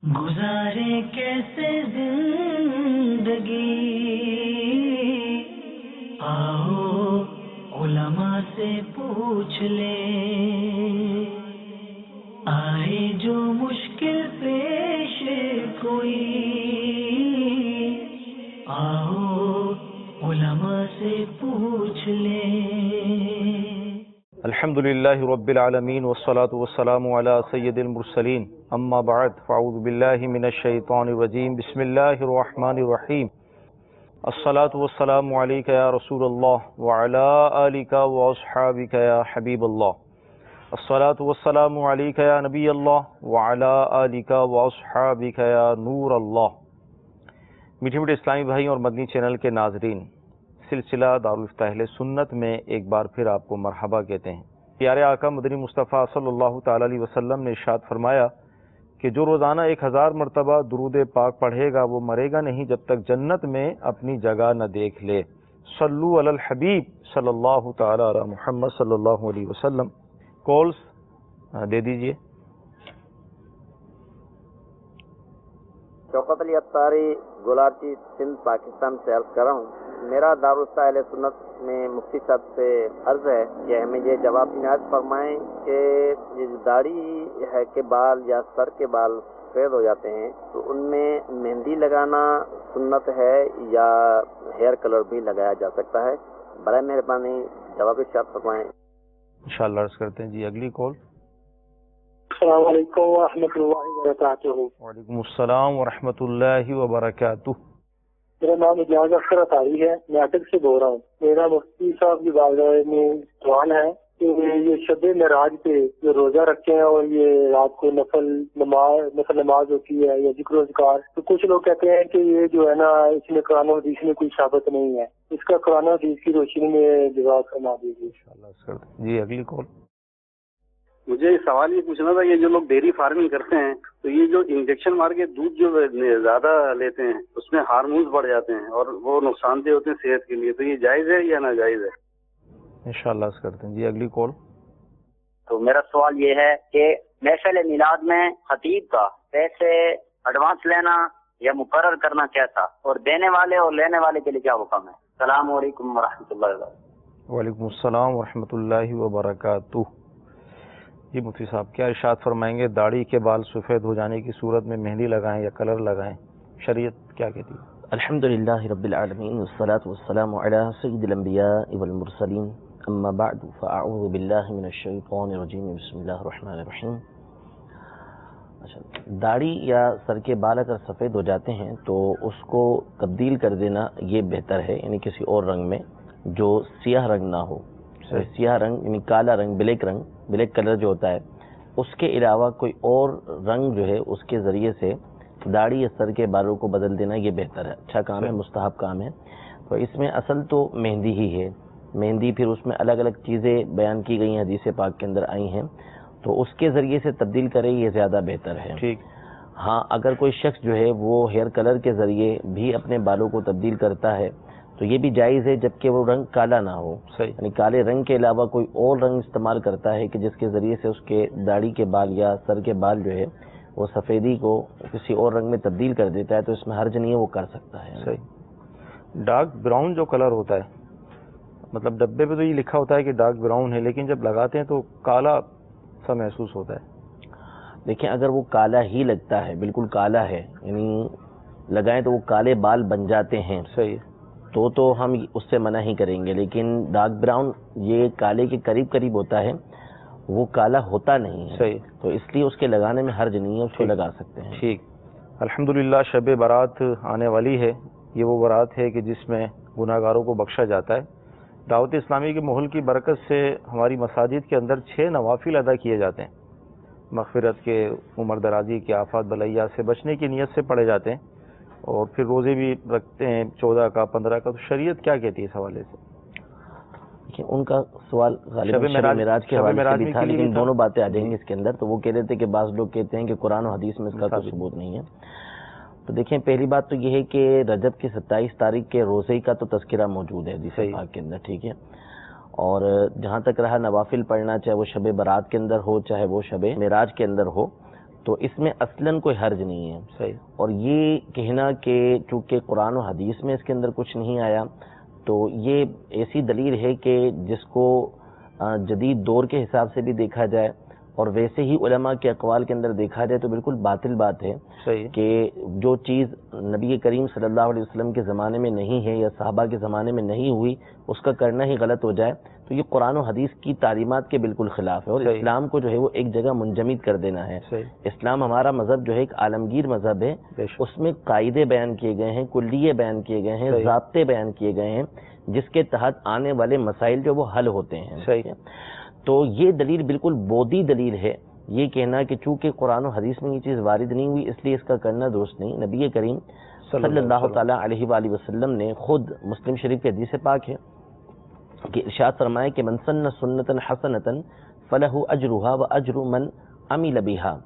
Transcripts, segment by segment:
گزارے کیسے زندگی، آؤ علماء سے پوچھ لیں، آئے جو مشکل پیش کوئی، آؤ علماء سے پوچھ لیں۔ الحمدللہ رب العالمین والصلاة والسلام علی سید المرسلین، اما بعد فاعوذ باللہ من الشیطان الرجیم، بسم اللہ الرحمن الرحیم۔ الصلاة والسلام علیک یا رسول اللہ وعلی آلک واصحابک یا حبیب اللہ۔ الصلاة والسلام علیک یا نبی اللہ وعلی آلک واصحابک یا نور اللہ۔ میٹھے میٹھے اسلامی بھائی اور مدنی چینل کے ناظرین، سلسلہ دارالفتہ اہل سنت میں ایک بار پھر آپ کو مرحبا کہتے ہیں۔ پیارے آقا مدنی مصطفیٰ صلی اللہ تعالی علیہ وسلم نے ارشاد فرمایا کہ جو روزانہ 1000 مرتبہ درود پاک پڑھے گا وہ مرے گا نہیں جب تک جنت میں اپنی جگہ نہ دیکھ لے۔ صلو علی الحبیب صلی اللہ تعالی علی محمد صلی اللہ علیہ وسلم۔ کالز دے دیجئے۔ شوکت علی اتاری گلارچی سندھ پاکستان سے عرض کر رہا ہوں۔ میرا دارالفتہ اہل سنت میں مفتی صاحب سے عرض ہے کہ ہمیں یہ جواب عنایت فرمائیں کہ یہ داڑھی ہے کہ بال یا سر کے بال سفید ہو جاتے ہیں تو ان میں مہندی لگانا سنت ہے یا ہیئر کلر بھی لگایا جا سکتا ہے؟ برائے مہربانی جواب ارشاد فرمائیں۔ انشاءاللہ عرض کرتے ہیں۔ جی اگلی کال۔ السلام علیکم ورحمۃ اللہ وبرکاتہ۔ وعلیکم السلام ورحمۃ اللہ وبرکاتہ۔ میرا نام اجاز اختر اتاری ہے، میں اٹک سے بول رہا ہوں۔ میرا مفتی صاحب کی بارگاہ میں سوال ہے کہ یہ شب معراج پہ جو روزہ رکھتے ہیں اور یہ رات کو نفل نماز ہوتی ہے یا ذکر و اذکار، تو کچھ لوگ کہتے ہیں کہ یہ جو ہے نا اس میں قرآن و حدیث میں کوئی ثابت نہیں ہے، اس کا قرآن و حدیث کی روشنی میں جواب فرما دیجیے۔ جی اگلی کال۔ مجھے سوال یہ پوچھنا تھا، یہ جو لوگ ڈیری فارمنگ کرتے ہیں تو یہ جو انجیکشن مار کے دودھ جو زیادہ لیتے ہیں اس میں ہارمونز بڑھ جاتے ہیں اور وہ نقصان دہ ہوتے ہیں صحت کے لیے، تو یہ جائز ہے یا ناجائز ہے؟ انشاءاللہ عرض کرتے ہیں۔ جی اگلی کال۔ تو میرا سوال یہ ہے کہ محفل میلاد میں خطیب کا پیسے ایڈوانس لینا یا مقرر کرنا کیا تھا، اور دینے والے اور لینے والے کے لیے کیا حکم ہے؟ السلام علیکم ورحمۃ اللہ وبرکاتہ۔ وعلیکم السلام ورحمۃ اللہ وبرکاتہ۔ جی مفتی صاحب کیا ارشاد فرمائیں گے، داڑھی کے بال سفید ہو جانے کی صورت میں مہندی لگائیں یا کلر لگائیں، شریعت کیا کہتی ہے؟ الحمدللہ رب العالمین والصلاة والسلام علی سید الانبیاء والمرسلین، اما بعد فاعوذ باللہ من الشیطان الرجیم، بسم اللہ الرحمن الرحیم۔ داڑھی یا سر کے بال اگر سفید ہو جاتے ہیں تو اس کو تبدیل کر دینا یہ بہتر ہے، یعنی کسی اور رنگ میں جو سیاہ رنگ نہ ہو۔ سیاہ رنگ یعنی کالا رنگ، بلیک کلر جو ہوتا ہے، اس کے علاوہ کوئی اور رنگ جو ہے اس کے ذریعے سے داڑھی یا سر کے بالوں کو بدل دینا یہ بہتر ہے، اچھا کام ہے، مستحب کام ہے۔ تو اس میں اصل تو مہندی ہی ہے، مہندی پھر اس میں الگ الگ چیزیں بیان کی گئی ہیں، حدیث پاک کے اندر آئی ہیں، تو اس کے ذریعے سے تبدیل کرے یہ زیادہ بہتر ہے۔ ٹھیک۔ ہاں اگر کوئی شخص جو ہے وہ ہیئر کلر کے ذریعے بھی اپنے بالوں کو تبدیل کرتا ہے تو یہ بھی جائز ہے، جبکہ وہ رنگ کالا نہ ہو، یعنی کالے رنگ کے علاوہ کوئی اور رنگ استعمال کرتا ہے کہ جس کے ذریعے سے اس کے داڑھی کے بال یا سر کے بال جو ہے وہ سفیدی کو کسی اور رنگ میں تبدیل کر دیتا ہے تو اس میں حرج نہیں ہے، وہ کر سکتا ہے۔ صحیح۔ ڈارک براؤن جو کلر ہوتا ہے، مطلب ڈبے پہ تو یہ لکھا ہوتا ہے کہ ڈارک براؤن ہے، لیکن جب لگاتے ہیں تو کالا سا محسوس ہوتا ہے۔ دیکھیں اگر وہ کالا ہی لگتا ہے، بالکل کالا ہے، یعنی لگائیں تو وہ کالے بال بن جاتے ہیں، صحیح، تو ہم اس سے منع ہی کریں گے، لیکن ڈارک براؤن یہ کالے کے قریب ہوتا ہے، وہ کالا ہوتا نہیں ہے، صحیح، تو اس لیے اس کے لگانے میں حرج نہیں ہے، اس کو لگا سکتے ہیں۔ ٹھیک۔ الحمدللہ شب برات آنے والی ہے، یہ وہ برات ہے کہ جس میں گناہ گاروں کو بخشا جاتا ہے۔ دعوت اسلامی کے ماحول کی برکت سے ہماری مساجد کے اندر 6 نوافل ادا کیے جاتے ہیں، مغفرت کے، عمر درازی کے، آفات بلیات سے بچنے کی نیت سے پڑھے جاتے ہیں، اور پھر روزے بھی رکھتے ہیں 14 کا 15 کا۔ تو شریعت کیا کہتی ہے اس حوالے سے؟ ان کا سوال غالباً شب معراج کے حوالے سے بھی تھا، لیکن دونوں باتیں آ جائیں گی اس کے اندر۔ تو وہ کہہ رہے تھے کہ بعض لوگ کہتے ہیں کہ قرآن و حدیث میں اس کا کوئی ثبوت نہیں ہے۔ تو دیکھیں پہلی بات تو یہ ہے کہ رجب کی 27 تاریخ کے روزے کا تو تذکرہ موجود ہے حدیث پاک کے اندر، ٹھیک ہے۔ اور جہاں تک رہا نوافل پڑھنا، چاہے وہ شب برات کے اندر ہو چاہے وہ شب معراج کے اندر ہو، تو اس میں اصلاً کوئی حرج نہیں ہے. صحیح. اور یہ کہنا کہ چونکہ قرآن و حدیث میں اس کے اندر کچھ نہیں آیا تو یہ ایسی دلیل ہے کہ جس کو جدید دور کے حساب سے بھی دیکھا جائے اور ویسے ہی علماء کے اقوال کے اندر دیکھا جائے تو بالکل باطل بات ہے. صحیح. کہ جو چیز نبی کریم صلی اللہ علیہ وسلم کے زمانے میں نہیں ہے یا صحابہ کے زمانے میں نہیں ہوئی اس کا کرنا ہی غلط ہو جائے تو یہ قرآن و حدیث کی تعلیمات کے بالکل خلاف ہے. اور صحیح. اسلام کو جو ہے وہ ایک جگہ منجمد کر دینا ہے. صحیح. اسلام ہمارا مذہب جو ہے ایک عالمگیر مذہب ہے. اس میں قاعدے بیان کیے گئے ہیں, کلیے بیان کیے گئے ہیں, ضابطے بیان کیے گئے ہیں جس کے تحت آنے والے مسائل جو وہ حل ہوتے ہیں. صحیح. تو یہ دلیل بالکل بودی دلیل ہے. یہ کہنا کہ چونکہ قرآن و حدیث میں یہ چیز وارد نہیں ہوئی اس لیے اس کا کرنا درست نہیں. نبی کریم صلی اللہ تعالیٰ علیہ وآلہ وسلم نے خود مسلم شریف کے حدیث پاک ہے کہ ارشاد فرمائے کہ من سن سنتا حسنتا فلہ اجرھا واجر من عمل بھا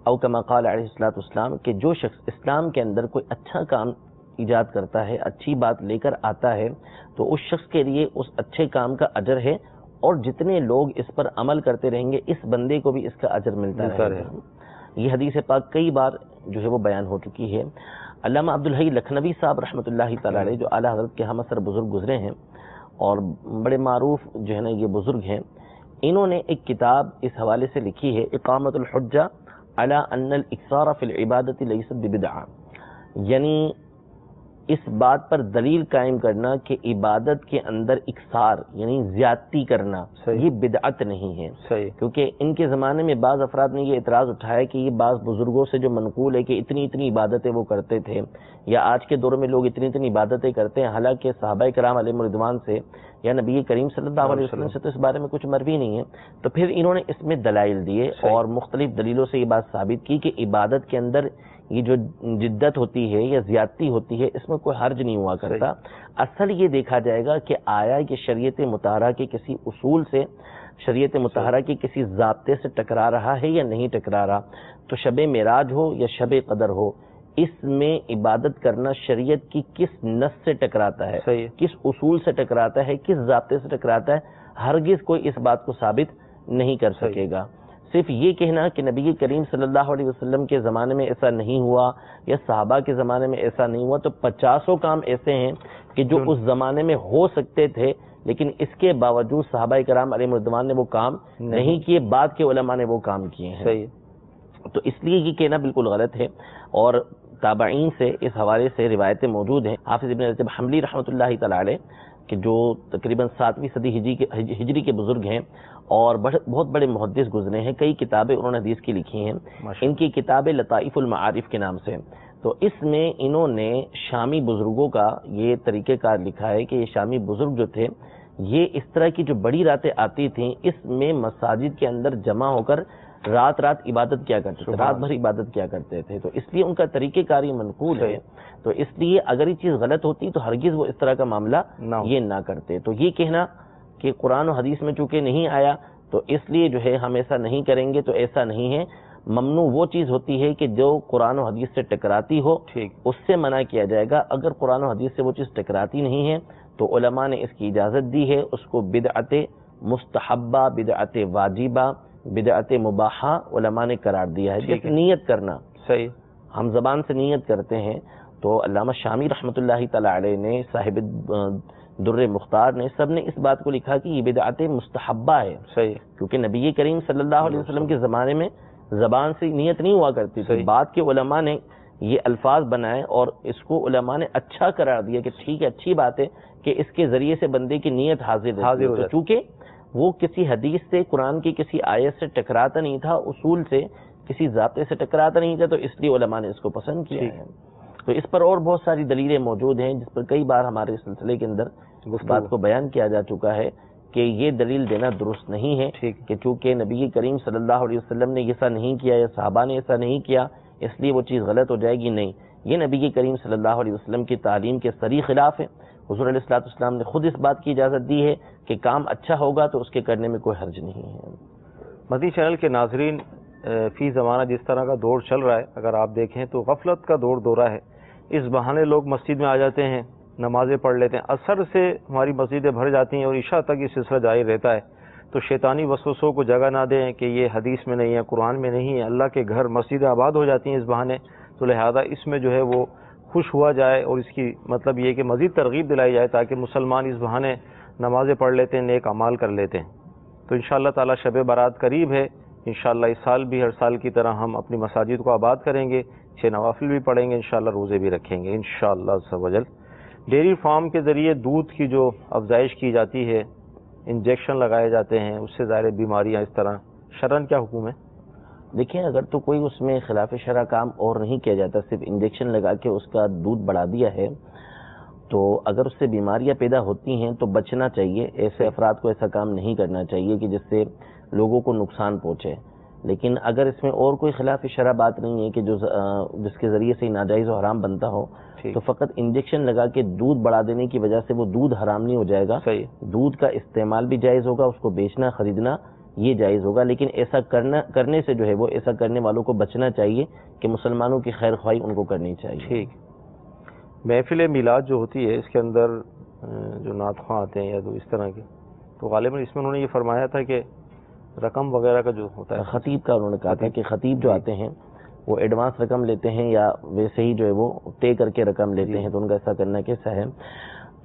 او کما قال علیہ الصلوۃ والسلام کہ جو شخص اسلام کے اندر کوئی اچھا کام ایجاد کرتا ہے, اچھی بات لے کر آتا ہے تو اس شخص کے لیے اس اچھے کام کا اجر ہے اور جتنے لوگ اس پر عمل کرتے رہیں گے اس بندے کو بھی اس کا اجر ملتا رہے گا. یہ حدیث پاک کئی بار جو ہے وہ بیان ہو چکی ہے. علامہ عبدالحی لکھنوی صاحب رحمۃ اللہ تعالی علیہ جو اعلیٰ حضرت کے ہم اثر بزرگ گزرے ہیں اور بڑے معروف جو ہے نا یہ بزرگ ہیں, انہوں نے ایک کتاب اس حوالے سے لکھی ہے اقامت الحجہ علی ان الاکثار فی العبادۃ لیست ببدعہ, یعنی اس بات پر دلیل قائم کرنا کہ عبادت کے اندر اکثار یعنی زیادتی کرنا یہ بدعت نہیں ہے. صحیح. کیونکہ ان کے زمانے میں بعض افراد نے یہ اعتراض اٹھایا کہ یہ بعض بزرگوں سے جو منقول ہے کہ اتنی اتنی عبادتیں وہ کرتے تھے یا آج کے دور میں لوگ اتنی اتنی عبادتیں کرتے ہیں, حالانکہ صحابہ کرام علیہم رضوان سے یا نبی کریم صلی اللہ علیہ وسلم سے تو اس بارے میں کچھ مروی نہیں ہے. تو پھر انہوں نے اس میں دلائل دیے اور مختلف دلیلوں سے یہ بات ثابت کی کہ عبادت کے اندر یہ جو جدت ہوتی ہے یا زیادتی ہوتی ہے اس میں کوئی حرج نہیں ہوا کرتا. اصل یہ دیکھا جائے گا کہ آیا یہ شریعت مطہرہ کے کسی اصول سے, شریعت مطہرہ کے کسی ضابطے سے ٹکرا رہا ہے یا نہیں ٹکرا رہا. تو شب معراج ہو یا شب قدر ہو, اس میں عبادت کرنا شریعت کی کس نص سے ٹکراتا ہے, کس اصول سے ٹکراتا ہے, کس ضابطے سے ٹکراتا ہے, ہرگز کوئی اس بات کو ثابت نہیں کر سکے گا. صرف یہ کہنا کہ نبی کریم صلی اللہ علیہ وسلم کے زمانے میں ایسا نہیں ہوا یا صحابہ کے زمانے میں ایسا نہیں ہوا, تو 50 کام ایسے ہیں کہ جو اس زمانے میں ہو سکتے تھے لیکن اس کے باوجود صحابہ کرام علیہ رضوان نے وہ کام نہیں کیے, بعد کے علماء نے وہ کام کیے ہیں. تو اس لیے یہ کہنا بالکل غلط ہے. اور تابعین سے اس حوالے سے روایتیں موجود ہیں. حافظ ابن رجب حنبلی رحمۃ اللہ تعالی علیہ کہ جو تقریباً 7ویں صدی ہجری کے بزرگ ہیں اور بہت بڑے محدث گزرے ہیں, کئی کتابیں انہوں نے حدیث کی لکھی ہیں. ان کی کتاب لطائف المعارف کے نام سے. تو اس میں انہوں نے شامی بزرگوں کا یہ طریقہ کار لکھا ہے کہ یہ شامی بزرگ جو تھے یہ اس طرح کی جو بڑی راتیں آتی تھیں اس میں مساجد کے اندر جمع ہو کر رات عبادت کیا کرتے تھے, رات بھر عبادت کیا کرتے تھے. تو اس لیے ان کا طریقہ کار یہ منقول ہے. تو اس لیے اگر یہ چیز غلط ہوتی تو ہرگز وہ اس طرح کا معاملہ یہ نہ کرتے. تو یہ کہنا کہ قرآن و حدیث میں چونکہ نہیں آیا تو اس لیے جو ہے ہم ایسا نہیں کریں گے, تو ایسا نہیں ہے. ممنوع وہ چیز ہوتی ہے کہ جو قرآن و حدیث سے ٹکراتی ہو اس سے منع کیا جائے گا. اگر قرآن و حدیث سے وہ چیز ٹکراتی نہیں ہے تو علماء نے اس کی اجازت دی ہے, اس کو بدعت مستحبہ, بدعت واجبہ, بدعت مباحہ علماء نے قرار دیا ہے. جس نیت کرنا, ہم زبان سے نیت کرتے ہیں تو علامہ شامی رحمۃ اللہ تعالی علیہ نے, صاحب در مختار نے, سب نے اس بات کو لکھا کہ یہ بدعت مستحبہ ہے. کیونکہ نبی کریم صلی اللہ علیہ وسلم کے زمانے میں زبان سے نیت نہیں ہوا کرتی تھی. بعد کے علماء نے یہ الفاظ بنائے اور اس کو علماء نے اچھا قرار دیا کہ ٹھیک ہے, اچھی بات ہے کہ اس کے ذریعے سے بندے کی نیت حاضر ہے. چونکہ وہ کسی حدیث سے, قرآن کی کسی آیت سے ٹکراتا نہیں تھا, اصول سے کسی ضابطے سے ٹکراتا نہیں تھا, تو اس لیے علماء نے اس کو پسند کیا ہے. تو اس پر اور بہت ساری دلیلیں موجود ہیں جس پر کئی بار ہمارے سلسلے کے اندر اس بات کو بیان کیا جا چکا ہے کہ یہ دلیل دینا درست نہیں ہے کہ چونکہ نبی کریم صلی اللہ علیہ وسلم نے ایسا نہیں کیا یا صحابہ نے ایسا نہیں کیا اس لیے وہ چیز غلط ہو جائے گی. نہیں, یہ نبی کریم صلی اللہ علیہ وسلم کی تعلیم کے صریح خلاف ہے. حضور علیہ الصلوۃ والسلام نے خود اس بات کی اجازت دی ہے کہ کام اچھا ہوگا تو اس کے کرنے میں کوئی حرج نہیں ہے. مدنی چینل کے ناظرین, فی زمانہ جس طرح کا دور چل رہا ہے, اگر آپ دیکھیں تو غفلت کا دورہ ہے. اس بہانے لوگ مسجد میں آ جاتے ہیں, نمازیں پڑھ لیتے ہیں, عصر سے ہماری مسجدیں بھر جاتی ہیں اور عشاء تک یہ سلسلہ جاری رہتا ہے. تو شیطانی وسوسوں کو جگہ نہ دیں کہ یہ حدیث میں نہیں ہے، قرآن میں نہیں ہے۔ اللہ کے گھر مسجد آباد ہو جاتی ہیں اس بہانے، تو لہذا اس میں جو ہے وہ خوش ہوا جائے، اور اس کی مطلب یہ کہ مزید ترغیب دلائی جائے تاکہ مسلمان اس بہانے نمازیں پڑھ لیتے ہیں، نیک اعمال کر لیتے ہیں۔ تو انشاءاللہ تعالی شب برات قریب ہے، انشاءاللہ اس سال بھی ہر سال کی طرح ہم اپنی مساجد کو آباد کریں گے، 6 نوافل بھی پڑھیں گے، انشاءاللہ روزے بھی رکھیں گے انشاءاللہ عز و جل۔ ڈیری فارم کے ذریعے دودھ کی جو افزائش کی جاتی ہے، انجیکشن لگائے جاتے ہیں، اس سے ظاہر بیماریاں اس طرح، شرعاً کیا حکم ہے؟ دیکھیں اگر تو کوئی اس میں خلاف شرع کام اور نہیں کیا جاتا، صرف انجیکشن لگا کے اس کا دودھ بڑھا دیا ہے، تو اگر اس سے بیماریاں پیدا ہوتی ہیں تو بچنا چاہیے، ایسے افراد کو ایسا کام نہیں کرنا چاہیے کہ جس سے لوگوں کو نقصان پہنچے۔ لیکن اگر اس میں اور کوئی خلاف شرع بات نہیں ہے کہ جس کے ذریعے سے ناجائز و حرام بنتا ہو، تو فقط انجیکشن لگا کے دودھ بڑھا دینے کی وجہ سے وہ دودھ حرام نہیں ہو جائے گا، دودھ کا استعمال بھی جائز ہوگا، اس کو بیچنا خریدنا یہ جائز ہوگا، لیکن ایسا کرنے سے جو ہے وہ ایسا کرنے والوں کو بچنا چاہیے کہ مسلمانوں کی خیر خواہی ان کو کرنی چاہیے۔ ٹھیک۔ محفل میلاد جو ہوتی ہے اس کے اندر جو نعت خواں آتے ہیں یا تو اس طرح کے، تو غالباً اس میں انہوں نے یہ فرمایا تھا کہ رقم وغیرہ کا جو ہوتا ہے، خطیب کا انہوں نے کہا تھا کہ خطیب جو آتے ہیں وہ ایڈوانس رقم لیتے ہیں یا ویسے ہی جو ہے وہ طے کر کے رقم لیتے ہیں، تو ان کا ایسا کرنا کیسا ہے؟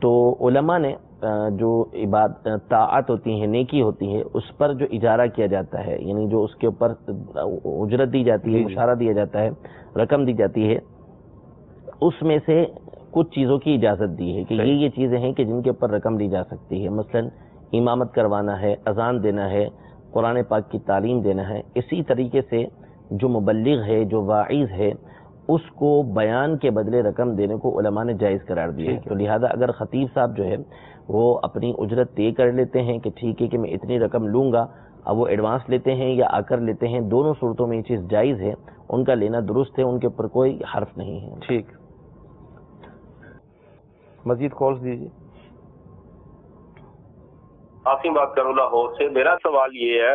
تو علماء نے جو طاعت ہوتی ہیں، نیکی ہوتی ہے، اس پر جو اجارہ کیا جاتا ہے، یعنی جو اس کے اوپر اجرت دی جاتی ہے، مشارہ دیا جاتا ہے، رقم دی جاتی ہے، اس میں سے کچھ چیزوں کی اجازت دی ہے کہ یہ چیزیں ہیں کہ جن کے اوپر رقم دی جا سکتی ہے، مثلا امامت کروانا ہے، اذان دینا ہے، قرآن پاک کی تعلیم دینا ہے۔ اسی طریقے سے جو مبلغ ہے، جو واعظ ہے، اس کو بیان کے بدلے رقم دینے کو علماء نے جائز قرار دیا ہے۔ تو لہذا اگر خطیب صاحب جو ہے وہ اپنی اجرت طے کر لیتے ہیں کہ ٹھیک ہے کہ میں اتنی رقم لوں گا، اب وہ ایڈوانس لیتے ہیں یا آ کر لیتے ہیں، دونوں صورتوں میں یہ چیز جائز ہے، ان کا لینا درست ہے، ان کے اوپر کوئی حرف نہیں ہے۔ ٹھیک، مزید کالز دیجیے۔ عاصم بات کروں لاہور سے۔ میرا سوال یہ ہے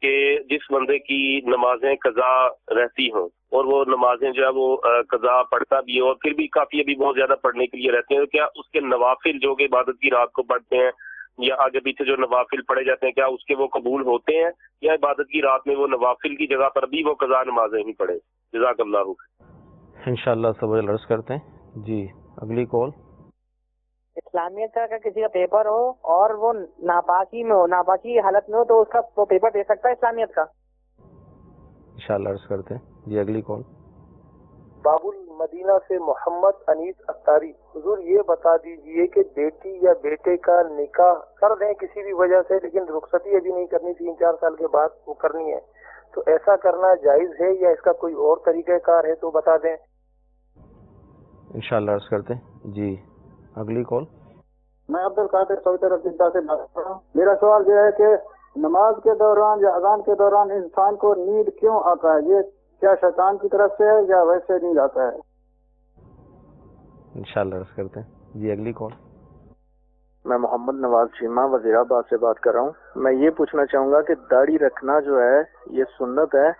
کہ جس بندے کی نمازیں قضا رہتی ہوں اور وہ نمازیں جو ہے وہ قضا پڑھتا بھی ہے اور پھر بھی کافی ابھی بہت زیادہ پڑھنے کے لیے رہتے ہیں، تو کیا اس کے نوافل جو کہ عبادت کی رات کو پڑھتے ہیں یا آگے پیچھے جو نوافل پڑھے جاتے ہیں، کیا اس کے وہ قبول ہوتے ہیں یا عبادت کی رات میں وہ نوافل کی جگہ پر بھی وہ قضا نمازیں ہی پڑھے؟ جزاک اللہ۔ انشاءاللہ سب عرض کرتے ہیں۔ جی اگلی کال۔ اسلامیت کا کسی کا پیپر ہو اور وہ ناپاکی میں ہو، ناپاکی کی حالت میں ہو، تو اس کا وہ پیپر دے سکتا ہے اسلامیت کا؟ انشاءاللہ عرض کرتے ہیں۔ جی اگلی کال۔ باب المدینہ سے محمد انیس اختاری، حضور یہ بتا دیجئے کہ بیٹی یا بیٹے کا نکاح کر دیں کسی بھی وجہ سے، لیکن رخصتی ابھی نہیں کرنی، 3-4 سال کے بعد وہ کرنی ہے، تو ایسا کرنا جائز ہے یا اس کا کوئی اور طریقہ کار ہے تو بتا دیں۔ انشاءاللہ عرض کرتے ہیں۔ جی اگلی کال۔ میں عبد القادر سعودی عرب جدہ سے بات کر رہا ہوں۔ میرا سوال یہ ہے کہ نماز کے دوران یا اذان کے دوران انسان کو نیند کیوں آتا ہے؟ یہ کیا شیطان کی طرف سے ہے یا ویسے نیند آتا ہے؟ انشاءاللہ عرض کرتے ہیں۔ جی اگلی کال۔ میں محمد نواز شیما وزیر آباد سے بات کر رہا ہوں۔ میں یہ پوچھنا چاہوں گا کہ داڑھی رکھنا جو ہے یہ سنت ہے،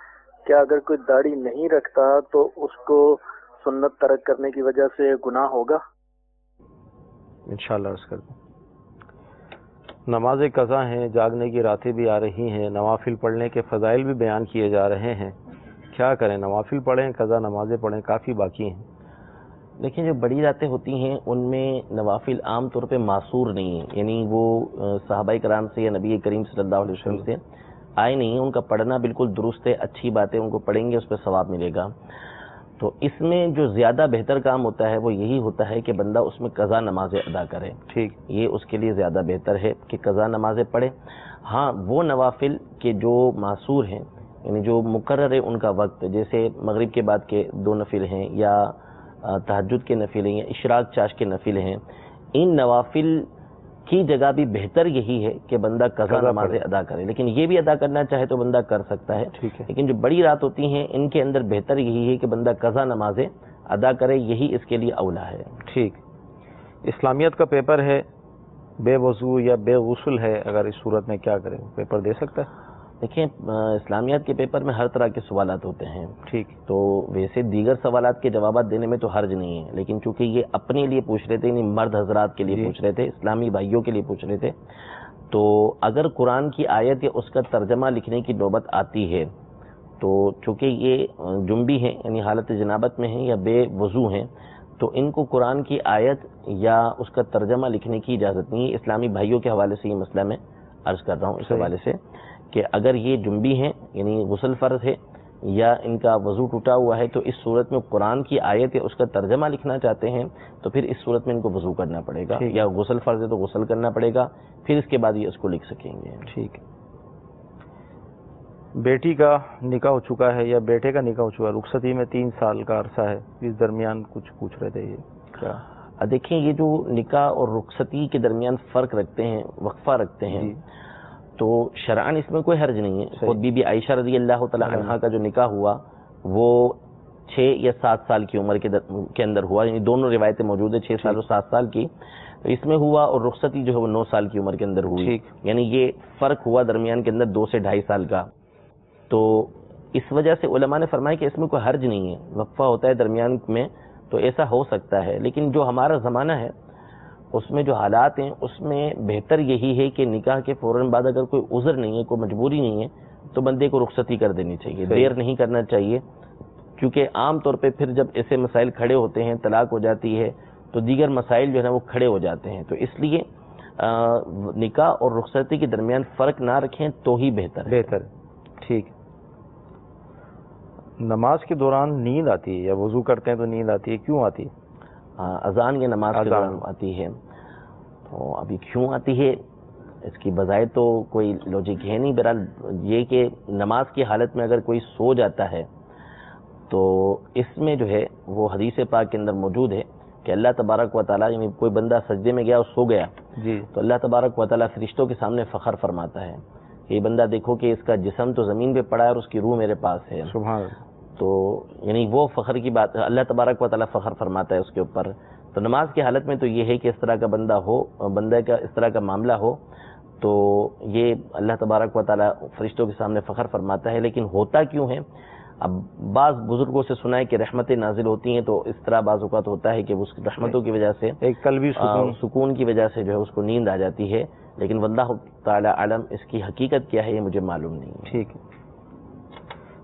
کیا اگر کوئی داڑھی نہیں رکھتا تو اس کو سنت ترک کرنے کی وجہ سے گناہ ہوگا؟ انشاءاللہ عرض کرتے ہیں۔ نماز قضا ہیں، جاگنے کی راتیں بھی آ رہی ہیں، نوافل پڑھنے کے فضائل بھی بیان کیے جا رہے ہیں، کیا کریں؟ نوافل پڑھیں، قضا نمازیں پڑھیں، کافی باقی ہیں۔ دیکھیں جو بڑی راتیں ہوتی ہیں ان میں نوافل عام طور پہ معصور نہیں ہیں، یعنی وہ صحابہ کرام سے یا نبی کریم صلی اللہ علیہ وسلم سے آئے نہیں ہیں، ان کا پڑھنا بالکل درست ہے، اچھی بات ہے، ان کو پڑھیں گے اس پہ ثواب ملے گا۔ تو اس میں جو زیادہ بہتر کام ہوتا ہے وہ یہی ہوتا ہے کہ بندہ اس میں قضا نمازیں ادا کرے، ٹھیک، یہ اس کے لیے زیادہ بہتر ہے کہ قضا نمازیں پڑھے۔ ہاں وہ نوافل کے جو معصور ہیں، یعنی جو مقرر ہے ان کا وقت، جیسے مغرب کے بعد کے 2 نفل ہیں یا تہجد کے نفل ہیں یا اشراق چاش کے نفل ہیں، ان نوافل کی جگہ بھی بہتر یہی ہے کہ بندہ قضا نمازیں ادا کرے، لیکن یہ بھی ادا کرنا چاہے تو بندہ کر سکتا ہے، لیکن جو بڑی رات ہوتی ہیں ان کے اندر بہتر یہی ہے کہ بندہ قضا نمازیں ادا کرے، یہی اس کے لیے اولا ہے۔ ٹھیک۔ اسلامیت کا پیپر ہے، بے وضو یا بے غسل ہے، اگر اس صورت میں کیا کریں؟ پیپر دے سکتا ہے؟ دیکھیں اسلامیات کے پیپر میں ہر طرح کے سوالات ہوتے ہیں، ٹھیک، تو ویسے دیگر سوالات کے جوابات دینے میں تو حرج نہیں ہے، لیکن چونکہ یہ اپنے لیے پوچھ رہے تھے، یعنی مرد حضرات کے لیے پوچھ رہے تھے، اسلامی بھائیوں کے لیے پوچھ رہے تھے، تو اگر قرآن کی آیت یا اس کا ترجمہ لکھنے کی نوبت آتی ہے تو چونکہ یہ جنبی ہیں یعنی حالت جنابت میں ہیں یا بے وضو ہیں تو ان کو قرآن کی آیت یا اس کا ترجمہ لکھنے کی اجازت نہیں ہے. اسلامی بھائیوں کے حوالے سے یہ مسئلہ میں عرض کر رہا ہوں اس حوالے سے کہ اگر یہ جنبی ہیں یعنی غسل فرض ہے یا ان کا وضو ٹوٹا ہوا ہے تو اس صورت میں قرآن کی آیت یا اس کا ترجمہ لکھنا چاہتے ہیں تو پھر اس صورت میں ان کو وضو کرنا پڑے گا, یا غسل فرض ہے تو غسل کرنا پڑے گا, پھر اس کے بعد یہ اس کو لکھ سکیں گے. ٹھیک ہے. بیٹی کا نکاح ہو چکا ہے یا بیٹے کا نکاح ہو چکا ہے, رخصتی میں 3 سال کا عرصہ ہے, اس درمیان کچھ پوچھ رہے تھے یہ کیا؟ دیکھیں یہ جو نکاح اور رخصتی کے درمیان فرق رکھتے ہیں, وقفہ رکھتے ہیں, تو شرعاً اس میں کوئی حرج نہیں ہے. خود بی بی عائشہ رضی اللہ تعالی عنہا کا جو نکاح ہوا وہ 6 یا 7 سال کی عمر کے اندر ہوا, یعنی دونوں روایتیں موجود ہیں 6 سال اور 7 سال کی, تو اس میں ہوا, اور رخصتی جو ہے وہ 9 سال کی عمر کے اندر ہوئی, یعنی یہ فرق ہوا درمیان کے اندر 2 سے 2.5 سال کا. تو اس وجہ سے علماء نے فرمایا کہ اس میں کوئی حرج نہیں ہے, وقفہ ہوتا ہے درمیان میں تو ایسا ہو سکتا ہے. لیکن جو ہمارا زمانہ ہے اس میں جو حالات ہیں اس میں بہتر یہی ہے کہ نکاح کے فوراً بعد اگر کوئی عذر نہیں ہے, کوئی مجبوری نہیں ہے, تو بندے کو رخصتی کر دینی چاہیے, دیر نہیں کرنا چاہیے, کیونکہ عام طور پہ پھر جب ایسے مسائل کھڑے ہوتے ہیں, طلاق ہو جاتی ہے, تو دیگر مسائل جو ہے نا وہ کھڑے ہو جاتے ہیں. تو اس لیے نکاح اور رخصتی کے درمیان فرق نہ رکھیں تو ہی بہتر ہے. ٹھیک. نماز کے دوران نیند آتی ہے یا وضو کرتے ہیں تو نیند آتی ہے, کیوں آتی ہے؟ اذان یا نماز کے دوران آتی ہے. تو ابھی کیوں آتی ہے اس کی بظاہر تو کوئی لوجک ہے نہیں. بہرحال یہ کہ نماز کی حالت میں اگر کوئی سو جاتا ہے تو اس میں جو ہے وہ حدیث پاک کے اندر موجود ہے کہ اللہ تبارک و تعالیٰ, یعنی کوئی بندہ سجدے میں گیا اور سو گیا تو اللہ تبارک و تعالیٰ فرشتوں کے سامنے فخر فرماتا ہے کہ یہ بندہ دیکھو کہ اس کا جسم تو زمین پہ پڑا ہے اور اس کی روح میرے پاس ہے. سبحان اللہ. تو یعنی وہ فخر کی بات اللہ تبارک و تعالیٰ فخر فرماتا ہے اس کے اوپر. تو نماز کی حالت میں تو یہ ہے کہ اس طرح کا بندہ کا اس طرح کا معاملہ ہو تو یہ اللہ تبارک و تعالیٰ فرشتوں کے سامنے فخر فرماتا ہے. لیکن ہوتا کیوں ہے؟ اب بعض بزرگوں سے سنا ہے کہ رحمتیں نازل ہوتی ہیں تو اس طرح بعض اوقات ہوتا ہے کہ اس رحمتوں کی وجہ سے ایک قلبی سکون کی وجہ سے جو ہے اس کو نیند آ جاتی ہے. لیکن واللہ تعالی عالم اس کی حقیقت کیا ہے یہ مجھے معلوم نہیں ہے. ٹھیک ہے.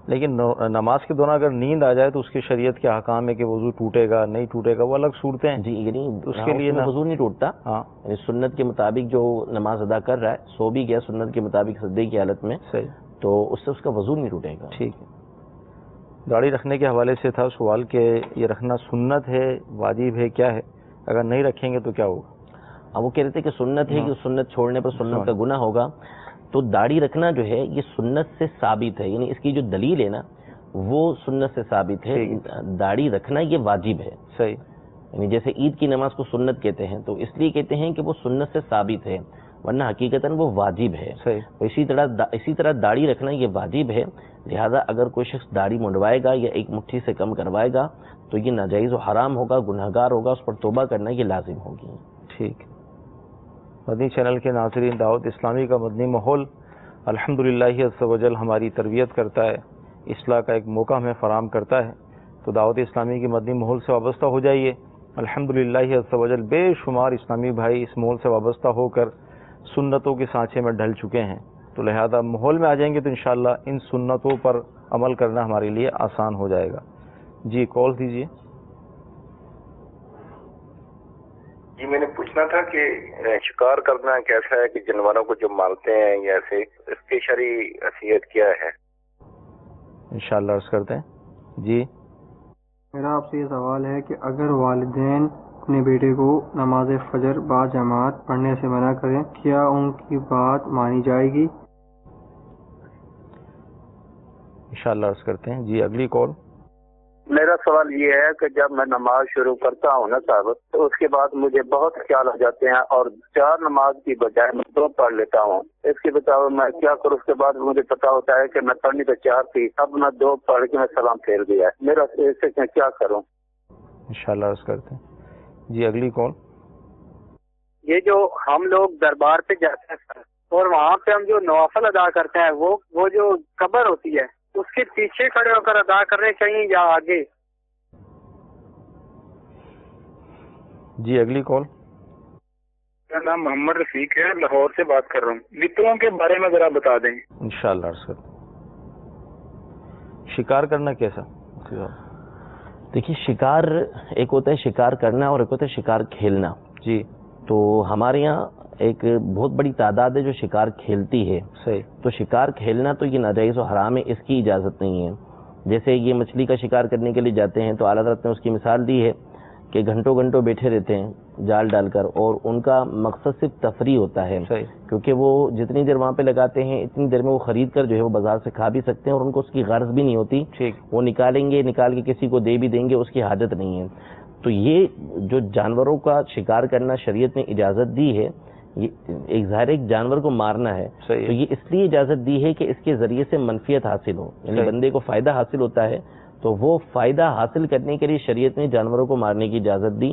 لیکن نماز کے دوران اگر نیند آ جائے تو اس کی شریعت کے احکام ہے کہ وضو ٹوٹے گا نہیں ٹوٹے گا, وہ الگ صورتیں ہیں. جی, یعنی اس کے لیے وضو نہیں ٹوٹتا, یعنی سنت کے مطابق جو نماز ادا کر رہا ہے سو بھی گیا سنت کے مطابق سجدے کی حالت میں, صحیح, تو اس سے اس کا وضو نہیں ٹوٹے گا. ٹھیک ہے. داڑھی رکھنے کے حوالے سے تھا سوال کہ یہ رکھنا سنت ہے, واجب ہے, کیا ہے؟ اگر نہیں رکھیں گے تو کیا ہوگا؟ وہ کہہ رہے تھے کہ سنت ہے کہ سنت چھوڑنے پر سنت کا گناہ ہوگا. تو داڑھی رکھنا جو ہے یہ سنت سے ثابت ہے, یعنی اس کی جو دلیل ہے نا وہ سنت سے ثابت ہے. داڑھی رکھنا یہ واجب ہے. صحیح. یعنی جیسے عید کی نماز کو سنت کہتے ہیں تو اس لیے کہتے ہیں کہ وہ سنت سے ثابت ہے, ورنہ حقیقتاً وہ واجب ہے. اسی طرح داڑھی رکھنا یہ واجب ہے. لہذا اگر کوئی شخص داڑھی منڈوائے گا یا ایک مٹھی سے کم کروائے گا تو یہ ناجائز و حرام ہوگا, گنہگار ہوگا, اس پر توبہ کرنا یہ لازم ہوگی. ٹھیک. مدنی چینل کے ناظرین, دعوت اسلامی کا مدنی ماحول الحمدللہ عز و جل ہماری تربیت کرتا ہے, اصلاح کا ایک موقع ہمیں فراہم کرتا ہے. تو دعوت اسلامی کی مدنی ماحول سے وابستہ ہو جائیے. الحمدللہ عز و جل بے شمار اسلامی بھائی اس ماحول سے وابستہ ہو کر سنتوں کے سانچے میں ڈھل چکے ہیں. تو لہذا ماحول میں آ جائیں گے تو انشاءاللہ ان سنتوں پر عمل کرنا ہمارے لیے آسان ہو جائے گا. جی, کال دیجیے. جی, میں نے پوچھنا تھا کہ شکار کرنا کیسا ہے, کہ جانوروں کو جو مارتے ہیں یا ایسے, اس کی شرعی حیثیت کیا ہے؟ انشاءاللہ عرض کرتے ہیں. جی, میرا آپ سے یہ سوال ہے کہ اگر والدین اپنے بیٹے کو نماز فجر با جماعت پڑھنے سے منع کریں, کیا ان کی بات مانی جائے گی؟ انشاءاللہ عرض کرتے ہیں. جی, اگلی کال. میرا سوال یہ ہے کہ جب میں نماز شروع کرتا ہوں نا صاحب, تو اس کے بعد مجھے بہت خیال آ جاتے ہیں اور 4 نماز کی بجائے میں 2 پڑھ لیتا ہوں. اس کے بتاؤ میں کیا کروں؟ اس کے بعد مجھے پتا ہوتا ہے کہ میں پڑھنی تو 4 تھی, اب میں 2 پڑھ کے میں سلام پھیر دیا ہے. میرا اس سے میں کیا کروں؟ انشاءاللہ عرض کرتے ہیں. جی, اگلی کال. یہ جو ہم لوگ دربار پہ جاتے ہیں اور وہاں پہ ہم جو نوافل ادا کرتے ہیں وہ جو قبر ہوتی ہے اس کے پیچھے کھڑے ہو کر ادا کرنے چاہیے یا آگے؟ جی, اگلی کال. میرا نام محمد رفیق ہے، لاہور سے بات کر رہا ہوں. متروں کے بارے میں ذرا بتا دیں. انشاءاللہ عرض کرتے. شکار کرنا کیسا؟ دیکھیے شکار ایک ہوتا ہے شکار کرنا اور ایک ہوتا ہے شکار کھیلنا. جی. تو ہمارے یہاں ایک بہت بڑی تعداد ہے جو شکار کھیلتی ہے. صحیح. تو شکار کھیلنا تو یہ ناجائز و حرام ہے، اس کی اجازت نہیں ہے. جیسے یہ مچھلی کا شکار کرنے کے لیے جاتے ہیں تو اعلیٰ حضرت نے اس کی مثال دی ہے کہ گھنٹوں گھنٹوں بیٹھے رہتے ہیں جال ڈال کر، اور ان کا مقصد صرف تفریح ہوتا ہے. کیونکہ وہ جتنی دیر وہاں پہ لگاتے ہیں اتنی دیر میں وہ خرید کر جو ہے وہ بازار سے کھا بھی سکتے ہیں، اور ان کو اس کی غرض بھی نہیں ہوتی. وہ نکالیں گے، نکال کے کسی کو دے بھی دیں گے، اس کی حاجت نہیں ہے. تو یہ جو جانوروں کا شکار کرنا شریعت نے اجازت دی ہے، یہ ایک ظاہر ایک جانور کو مارنا ہے. تو یہ اس لیے اجازت دی ہے کہ اس کے ذریعے سے منفیت حاصل ہو، یعنی بندے کو فائدہ حاصل ہوتا ہے. تو وہ فائدہ حاصل کرنے کے لیے شریعت نے جانوروں کو مارنے کی اجازت دی.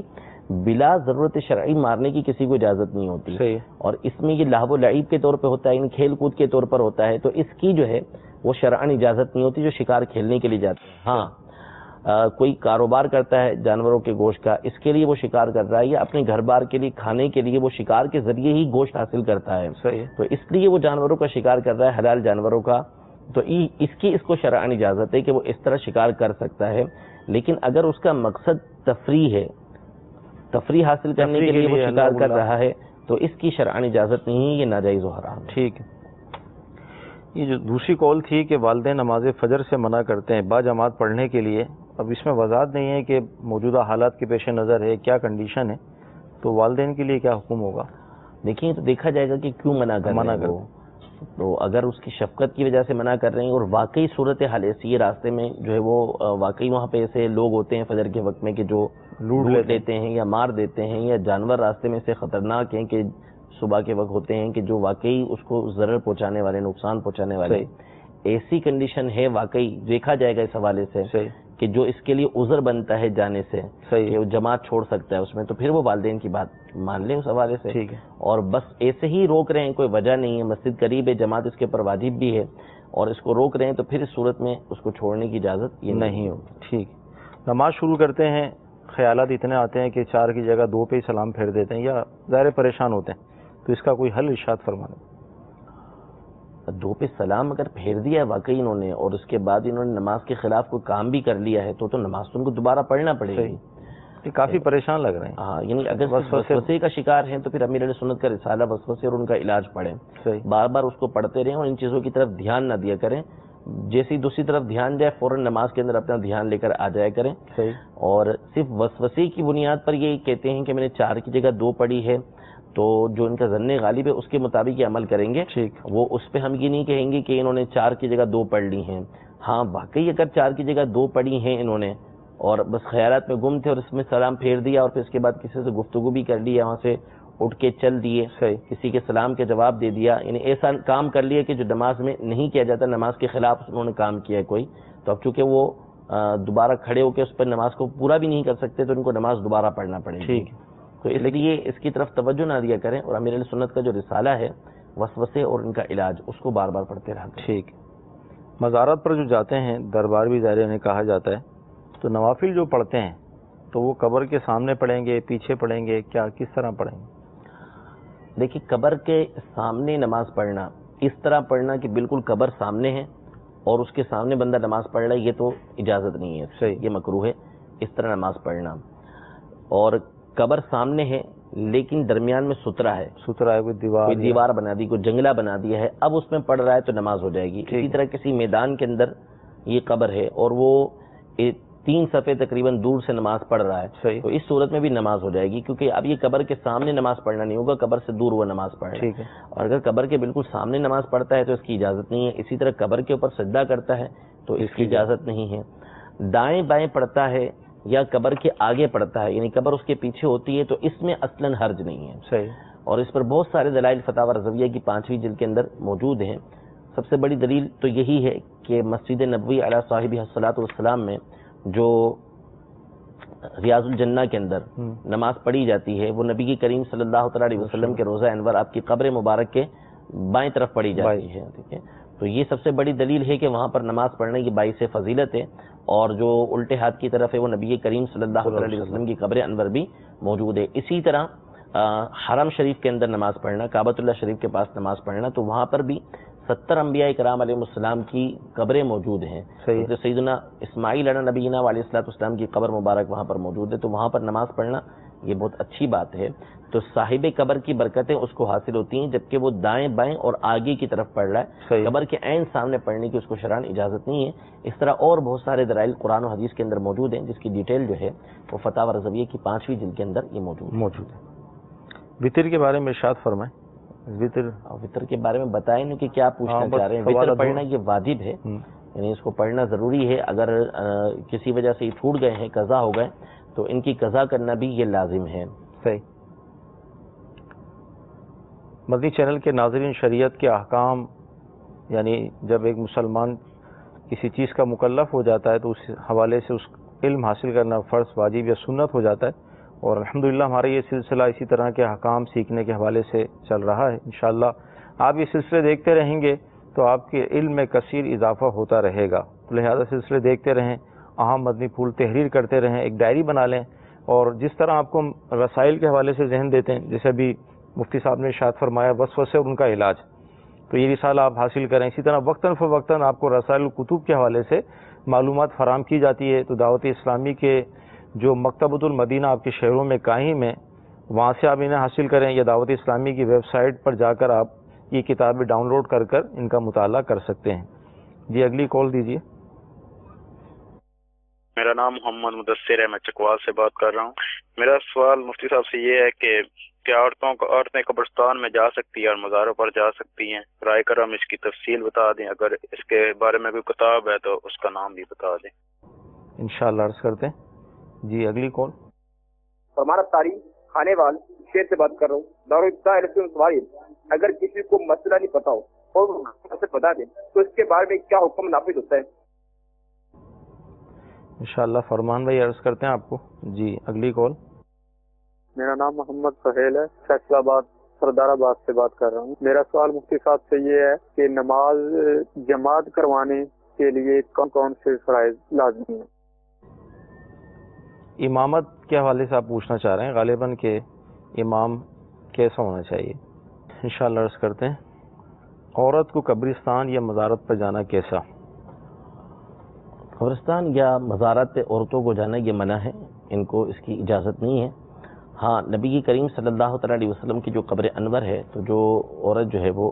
بلا ضرورت شرعی مارنے کی کسی کو اجازت نہیں ہوتی. اور اس میں یہ لہو و لعب کے طور پہ ہوتا ہے، یعنی کھیل کود کے طور پر ہوتا ہے. تو اس کی جو ہے وہ شرعاً اجازت نہیں ہوتی جو شکار کھیلنے کے لیے جاتے ہیں. ہاں کوئی کاروبار کرتا ہے جانوروں کے گوشت کا، اس کے لیے وہ شکار کر رہا ہے، یا اپنے گھر بار کے لیے کھانے کے لیے وہ شکار کے ذریعے ہی گوشت حاصل کرتا ہے. تو اس لیے وہ جانوروں کا شکار کر رہا ہے، حلال جانوروں کا. تو اس کو شرعاً اجازت ہے کہ وہ اس طرح شکار کر سکتا ہے. لیکن اگر اس کا مقصد تفریح ہے، تفریح حاصل کرنے کے لیے وہ شکار کر رہا ہے، تو اس کی شرعاً اجازت نہیں ہے، یہ ناجائز و حرام. ٹھیک ہے. یہ جو دوسری قول تھی کہ والدین نماز فجر سے منع کرتے ہیں با جماعت پڑھنے کے لیے، اب اس میں وضاحت نہیں ہے کہ موجودہ حالات کے پیش نظر ہے کیا کنڈیشن ہے، تو والدین کے لیے کیا حکم ہوگا؟ دیکھیں تو دیکھا جائے گا کہ کیوں منع کر رہے ہیں. تو اگر اس کی شفقت کی وجہ سے منع کر رہے ہیں اور واقعی صورت حال ایسی ہے راستے میں جو ہے وہ واقعی وہاں پہ ایسے لوگ ہوتے ہیں فجر کے وقت میں کہ جو لوٹ لیتے ہیں یا مار دیتے ہیں، یا جانور راستے میں سے خطرناک ہیں کہ صبح کے وقت ہوتے ہیں کہ جو واقعی اس کو ضرر پہنچانے والے، نقصان پہنچانے والے. ایسی کنڈیشن ہے واقعی دیکھا جائے گا اس حوالے سے کہ جو اس کے لیے عذر بنتا ہے جانے سے کہ وہ جماعت چھوڑ سکتا ہے اس میں، تو پھر وہ والدین کی بات مان لیں اس حوالے سے. اور بس ایسے ہی روک رہے ہیں، کوئی وجہ نہیں ہے، مسجد قریب ہے، جماعت اس کے اوپر واجب بھی ہے، اور اس کو روک رہے ہیں، تو پھر اس صورت میں اس کو چھوڑنے کی اجازت یہ نہیں ہوگی. ٹھیک. نماز شروع کرتے ہیں، خیالات اتنے آتے ہیں کہ 4 کی جگہ 2 پہ ہی سلام پھیر دیتے ہیں، یا ظاہر پریشان ہوتے ہیں، تو اس کا کوئی حل ارشاد فرمائیں. 2 پہ سلام اگر پھیر دیا ہے واقعی انہوں نے، اور اس کے بعد انہوں نے نماز کے خلاف کوئی کام بھی کر لیا ہے، تو نماز تو ان کو دوبارہ پڑھنا پڑے گی. یہ کافی پریشان لگ رہے ہیں. ہاں، یعنی اگر وسوسے کا شکار ہیں تو پھر امیر علیہ سنت کا رسالہ وسوسے اور ان کا علاج پڑھیں. بار بار اس کو پڑھتے رہیں اور ان چیزوں کی طرف دھیان نہ دیا کریں. جیسی دوسری طرف دھیان جائے فوراً نماز کے اندر اپنا دھیان لے کر آ جایا کریں. اور صرف وسوسے کی بنیاد پر یہ کہتے ہیں کہ میں نے 4 کی جگہ 2 پڑھی ہے، تو جو ان کا ظن غالب ہے اس کے مطابق یہ عمل کریں گے. وہ اس پہ ہم یہ نہیں کہیں گے کہ انہوں نے 4 کی جگہ 2 پڑھ لی ہیں. ہاں واقعی اگر 4 کی جگہ 2 پڑھی ہیں انہوں نے، اور بس خیالات میں گم تھے اور اس میں سلام پھیر دیا، اور پھر اس کے بعد کسی سے گفتگو بھی کر لی، وہاں سے اٹھ کے چل دیے، کسی کے سلام کے جواب دے دیا، یعنی ایسا کام کر لیا کہ جو نماز میں نہیں کیا جاتا، نماز کے خلاف انہوں نے کام کیا ہے کوئی، تو اب چونکہ وہ دوبارہ کھڑے ہو کے اس پر نماز کو پورا بھی نہیں کر سکتے، تو ان کو نماز دوبارہ پڑھنا پڑے گی. تو اس لیے اس کی طرف توجہ نہ دیا کریں، اور امیر علیہ سنت کا جو رسالہ ہے وسوسے اور ان کا علاج، اس کو بار بار پڑھتے رہا کریں. ٹھیک. مزارات پر جو جاتے ہیں، دربار بھی ظاہر انہیں کہا جاتا ہے، تو نوافل جو پڑھتے ہیں تو وہ قبر کے سامنے پڑھیں گے، پیچھے پڑھیں گے، کیا کس طرح پڑھیں گے؟ دیکھیے قبر کے سامنے نماز پڑھنا، اس طرح پڑھنا کہ بالکل قبر سامنے ہے اور اس کے سامنے بندہ نماز پڑھ رہا ہے، یہ تو اجازت نہیں ہے، یہ مکروہ ہے اس طرح نماز پڑھنا. اور قبر سامنے ہے لیکن درمیان میں سترا ہے، کوئی دیوار بنا دی، کوئی جنگلہ بنا دیا ہے، اب اس میں پڑھ رہا ہے تو نماز ہو جائے گی. اسی طرح کسی میدان کے اندر یہ قبر ہے اور وہ 3 صفحے تقریباً دور سے نماز پڑھ رہا ہے، تو اس صورت میں بھی نماز ہو جائے گی، کیونکہ اب یہ قبر کے سامنے نماز پڑھنا نہیں ہوگا، قبر سے دور وہ نماز پڑھ رہا ہے. اور اگر قبر کے بالکل سامنے نماز پڑھتا ہے تو اس کی اجازت نہیں ہے. اسی طرح قبر کے اوپر سجدہ کرتا ہے تو اس کی اجازت نہیں ہے. دائیں بائیں پڑھتا ہے یا قبر کے آگے پڑھتا ہے، یعنی قبر اس کے پیچھے ہوتی ہے، تو اس میں اصلاً حرج نہیں ہے. اور اس پر بہت سارے دلائل فتاوی رضویہ کی 5ویں جلد کے اندر موجود ہیں. سب سے بڑی دلیل تو یہی ہے کہ مسجد نبوی علی صاحبہ الصلاۃ والسلام میں جو ریاض الجنہ کے اندر نماز پڑھی جاتی ہے، وہ نبی کریم صلی اللہ تعالی علیہ وسلم کے روضہ انور، آپ کی قبر مبارک کے بائیں طرف پڑھی جاتی ہے. ٹھیک ہے، تو یہ سب سے بڑی دلیل ہے کہ وہاں پر نماز پڑھنا یہ باعث فضیلت ہے. اور جو الٹے ہاتھ کی طرف ہے وہ نبی کریم صلی اللہ علیہ وسلم کی قبر انور بھی موجود ہے. اسی طرح حرم شریف کے اندر نماز پڑھنا، کعبۃ اللہ شریف کے پاس نماز پڑھنا، تو وہاں پر بھی 70 انبیاء کرام علیہ السلام کی قبریں موجود ہیں. سیدنا اسماعیل علیہ نبینا علیہ السلام کی قبر مبارک وہاں پر موجود ہے، تو وہاں پر نماز پڑھنا یہ بہت اچھی بات ہے. تو صاحب قبر کی برکتیں اس کو حاصل ہوتی ہیں، جبکہ وہ دائیں بائیں اور آگے کی طرف پڑھ رہا ہے. قبر کے عین سامنے پڑھنے کی اس کو شرعاً اجازت نہیں ہے. اس طرح اور بہت سارے دلائل قرآن و حدیث کے اندر موجود ہیں، جس کی ڈیٹیل جو ہے وہ فتاوی رضویہ کی 5ویں جلد کے اندر یہ موجود ہے. وطر کے بارے میں ارشاد فرمائیں. وطر کے بارے میں بتائیں کہ کیا پوچھنا چاہ رہے ہیں. وطر پڑھنا یہ واجب ہے، یعنی اس کو پڑھنا ضروری ہے. اگر کسی وجہ سے یہ چھوٹ گئے ہیں، قضا ہو گئے، تو ان کی قضا کرنا بھی یہ لازم ہے. صحیح. مدنی چینل کے ناظرین، شریعت کے احکام، یعنی جب ایک مسلمان کسی چیز کا مکلف ہو جاتا ہے تو اس حوالے سے اس علم حاصل کرنا فرض، واجب یا سنت ہو جاتا ہے. اور الحمدللہ ہمارا یہ سلسلہ اسی طرح کے احکام سیکھنے کے حوالے سے چل رہا ہے. انشاءاللہ آپ یہ سلسلے دیکھتے رہیں گے تو آپ کے علم میں کثیر اضافہ ہوتا رہے گا. لہذا سلسلے دیکھتے رہیں، اہم مدنی پھول تحریر کرتے رہیں، ایک ڈائری بنا لیں، اور جس طرح آپ کو رسائل کے حوالے سے ذہن دیتے ہیں، جیسے ابھی مفتی صاحب نے ارشاد فرمایا وسوسے اور ان کا علاج، تو یہ رسالہ آپ حاصل کریں. اسی طرح وقتاً فوقتاً آپ کو رسائل الکتب کے حوالے سے معلومات فراہم کی جاتی ہے. تو دعوت اسلامی کے جو مکتبۃ المدینہ آپ کے شہروں میں قائم ہے، وہاں سے آپ انہیں حاصل کریں، یا دعوت اسلامی کی ویب سائٹ پر جا کر آپ یہ کتابیں ڈاؤن لوڈ کر ان کا مطالعہ کر سکتے ہیں. جی اگلی کال دیجیے. میرا نام محمد مدثر ہے، میں چکوال سے بات کر رہا ہوں. میرا سوال مفتی صاحب سے یہ ہے کہ کیا عورتیں قبرستان میں جا سکتی ہیں اور مزاروں پر جا سکتی ہیں؟ برائے کرم اس کی تفصیل بتا دیں. اگر اس کے بارے میں کوئی کتاب ہے تو اس کا نام بھی بتا دیں. انشاءاللہ عرض کرتے ہیں. جی اگلی کال. ہمارا تاریخ کھانے وال شیر سے بات کر رہا ہوں. دارالسلام. اگر کسی کو مسئلہ نہیں پتا ہو اور وہ بتا دیں تو اس کے بارے میں کیا حکم نافذ ہوتا ہے؟ انشاءاللہ فرمان بھائی عرض کرتے ہیں آپ کو. جی اگلی کال. میرا نام محمد سہیل ہے، فیصل آباد سردار آباد سے بات کر رہا ہوں. میرا سوال مفتی صاحب سے یہ ہے کہ نماز جماعت کروانے کے لیے کون کون سے فرائض لازمی ہیں؟ امامت کے حوالے سے آپ پوچھنا چاہ رہے ہیں غالباً کہ امام کیسا ہونا چاہیے. انشاءاللہ عرض کرتے ہیں. عورت کو قبرستان یا مزارت پر جانا کیسا؟ قبرستان یا مزارات پہ عورتوں کو جانا یہ منع ہے، ان کو اس کی اجازت نہیں ہے. ہاں، نبی کریم صلی اللہ تعالیٰ علیہ وسلم کی جو قبر انور ہے، تو جو عورت جو ہے وہ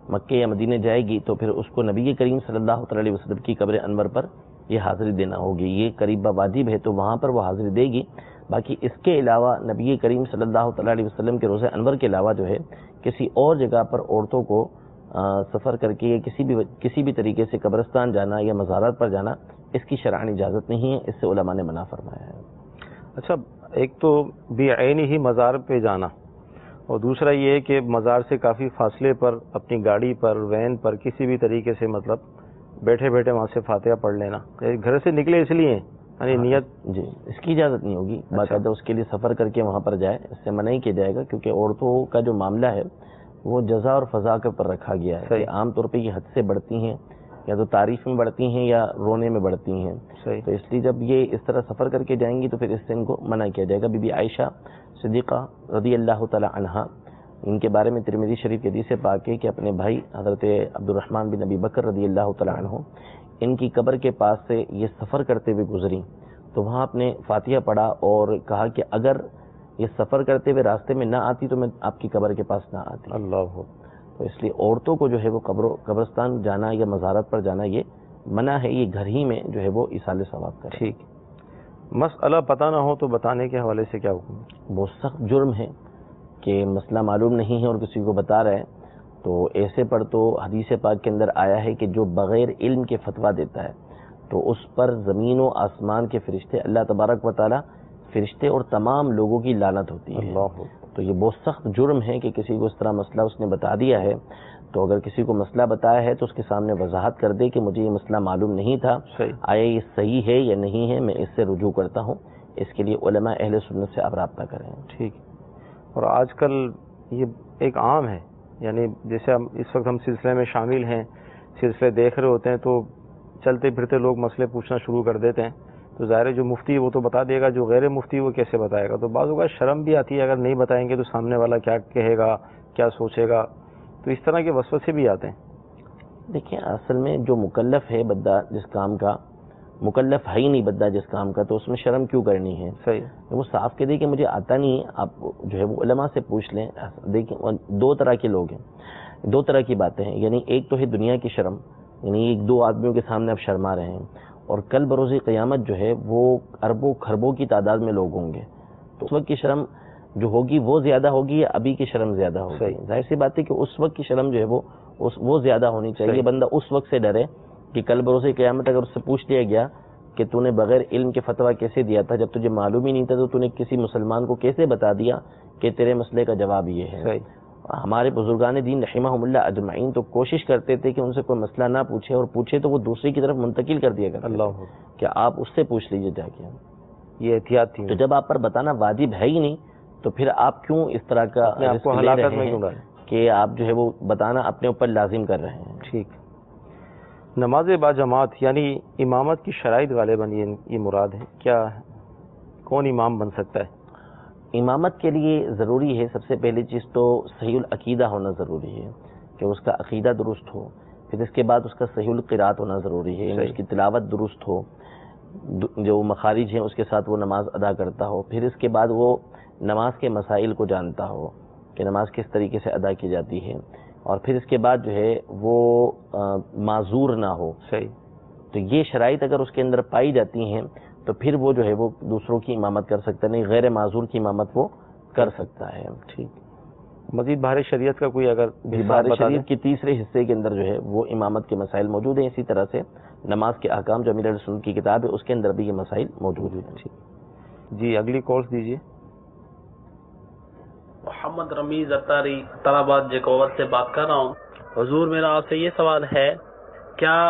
مکہ یا مدینہ جائے گی تو پھر اس کو نبی کریم صلی اللہ تعالیٰ علیہ وسلم کی قبر انور پر یہ حاضری دینا ہوگی. یہ قریب واجب ہے، تو وہاں پر وہ حاضری دے گی. باقی اس کے علاوہ نبی کریم صلی اللہ تعالیٰ علیہ وسلم کے روضہ انور کے علاوہ جو ہے کسی اور جگہ پر عورتوں کو سفر کر کے یا کسی بھی طریقے سے قبرستان جانا یا مزارات پر جانا، اس کی شرعاً اجازت نہیں ہے. اس سے علماء نے منع فرمایا ہے. اچھا، ایک تو بعین ہی مزار پہ جانا، اور دوسرا یہ ہے کہ مزار سے کافی فاصلے پر اپنی گاڑی پر، وین پر، کسی بھی طریقے سے مطلب بیٹھے بیٹھے وہاں سے فاتحہ پڑھ لینا. گھر سے نکلے اس لیے یعنی نیت، جی اس کی اجازت نہیں ہوگی. باقاعدہ اس کے لیے سفر کر کے وہاں پر جائے، اس سے منع ہی کیا جائے گا، کیونکہ عورتوں کا جو معاملہ ہے وہ جزا اور فضا کے پر رکھا گیا ہے. عام طور پہ یہ حد سے بڑھتی ہیں، یا تو تعریف میں بڑھتی ہیں یا رونے میں بڑھتی ہیں. تو اس لیے جب یہ اس طرح سفر کر کے جائیں گی تو پھر اس سے ان کو منع کیا جائے گا. بی بی عائشہ صدیقہ رضی اللہ تعالی عنہا، ان کے بارے میں ترمذی شریف کی حدیث پاک ہے کہ اپنے بھائی حضرت عبد الرحمن بن ابی بکر رضی اللہ تعالی عنہ، ان کی قبر کے پاس سے یہ سفر کرتے ہوئے گزری، تو وہاں اپنے فاتحہ پڑھا اور کہا کہ اگر یہ سفر کرتے ہوئے راستے میں نہ آتی تو میں آپ کی قبر کے پاس نہ آتی. اللہ. تو اس لیے عورتوں کو جو ہے وہ قبرستان جانا یا مزارت پر جانا یہ منع ہے. یہ گھر ہی میں جو ہے وہ ایصال ثواب کرے. ٹھیک. مسئلہ پتہ نہ ہو تو بتانے کے حوالے سے کیا حکم ہے؟ بہت سخت جرم ہے کہ مسئلہ معلوم نہیں ہے اور کسی کو بتا رہا ہے، تو ایسے پر تو حدیث پاک کے اندر آیا ہے کہ جو بغیر علم کے فتویٰ دیتا ہے تو اس پر زمین و آسمان کے فرشتے، اللہ تبارک و تعالی، فرشتے اور تمام لوگوں کی لعنت ہوتی ہے. اللہ. تو یہ بہت سخت جرم ہے کہ کسی کو اس طرح مسئلہ اس نے بتا دیا ہے. تو اگر کسی کو مسئلہ بتایا ہے تو اس کے سامنے وضاحت کر دے کہ مجھے یہ مسئلہ معلوم نہیں تھا، آیا یہ صحیح ہے یا نہیں ہے، میں اس سے رجوع کرتا ہوں. اس کے لیے علماء اہل سنت سے آپ رابطہ کریں. ٹھیک. اور آج کل یہ ایک عام ہے، یعنی جیسے اس وقت ہم سلسلے میں شامل ہیں، سلسلے دیکھ رہے ہوتے ہیں تو چلتے پھرتے لوگ مسئلے پوچھنا شروع کر دیتے ہیں تو ظاہر ہے جو مفتی وہ تو بتا دے گا، جو غیر مفتی وہ کیسے بتائے گا؟ تو بعض اوقات شرم بھی آتی ہے، اگر نہیں بتائیں گے تو سامنے والا کیا کہے گا، کیا سوچے گا، تو اس طرح کے وسوسے بھی آتے ہیں۔ دیکھیں اصل میں جو مکلف ہے بندہ جس کام کا، مکلف ہے ہی نہیں بندہ جس کام کا، تو اس میں شرم کیوں کرنی ہے؟ صحیح، وہ صاف کہہ دے کہ مجھے آتا نہیں ہے، آپ جو ہے وہ علماء سے پوچھ لیں۔ دیکھیں دو طرح کے لوگ ہیں، دو طرح کی باتیں ہیں، یعنی ایک تو ہے دنیا کی شرم، یعنی ایک دو آدمیوں کے سامنے آپ شرما رہے ہیں، اور کل بروز قیامت جو ہے وہ اربوں خربوں کی تعداد میں لوگ ہوں گے، تو اس وقت کی شرم جو ہوگی وہ زیادہ ہوگی یا ابھی کی شرم زیادہ ہوگی؟ ظاہر سی بات ہے کہ اس وقت کی شرم جو ہے وہ زیادہ ہونی چاہیے۔ بندہ اس وقت سے ڈرے کہ کل بروز قیامت اگر اس سے پوچھ لیا گیا کہ تو نے بغیر علم کے فتویٰ کیسے دیا تھا، جب تجھے معلوم ہی نہیں تھا تو نے کسی مسلمان کو کیسے بتا دیا کہ تیرے مسئلے کا جواب یہ ہے؟ ہمارے بزرگان دین رحمہم اللہ اجمعین تو کوشش کرتے تھے کہ ان سے کوئی مسئلہ نہ پوچھے، اور پوچھے تو وہ دوسرے کی طرف منتقل کر دیا کرتے تھے کہ آپ اس سے پوچھ لیجئے جا کے۔ یہ احتیاط تھی۔ تو جب آپ پر بتانا واجب ہے ہی نہیں تو پھر آپ کیوں اس طرح کا آپ کو ہلاکت میں کیوں ڈالیں کہ آپ جو ہے وہ بتانا اپنے اوپر لازم کر رہے ہیں؟ ٹھیک۔ نماز با جماعت یعنی امامت کی شرائط غالباً یہ مراد ہے، کیا کون امام بن سکتا ہے؟ امامت کے لیے ضروری ہے سب سے پہلی چیز تو صحیح العقیدہ ہونا ضروری ہے، کہ اس کا عقیدہ درست ہو، پھر اس کے بعد اس کا صحیح القرات ہونا ضروری ہے، یعنی اس کی تلاوت درست ہو، جو مخارج ہیں اس کے ساتھ وہ نماز ادا کرتا ہو، پھر اس کے بعد وہ نماز کے مسائل کو جانتا ہو کہ نماز کس طریقے سے ادا کی جاتی ہے، اور پھر اس کے بعد جو ہے وہ معذور نہ ہو۔ صحیح۔ تو یہ شرائط اگر اس کے اندر پائی جاتی ہیں تو پھر وہ جو ہے وہ دوسروں کی امامت کر سکتا نہیں، غیر معذور کی امامت وہ کر سکتا ہے۔ ٹھیک۔ مزید بہر شریعت کا کوئی اگر بہر شریعت کے تیسرے حصے کے اندر جو ہے وہ امامت کے مسائل موجود ہیں، اسی طرح سے نماز کے احکام جو امیر اہل سنت کی کتاب ہے اس کے اندر بھی یہ مسائل موجود ہیں۔ جی اگلی کالز دیجیے۔ محمد رمیز اتاری طلبات جیکوت سے بات کر رہا ہوں۔ حضور میرا آپ سے یہ سوال ہے، کیا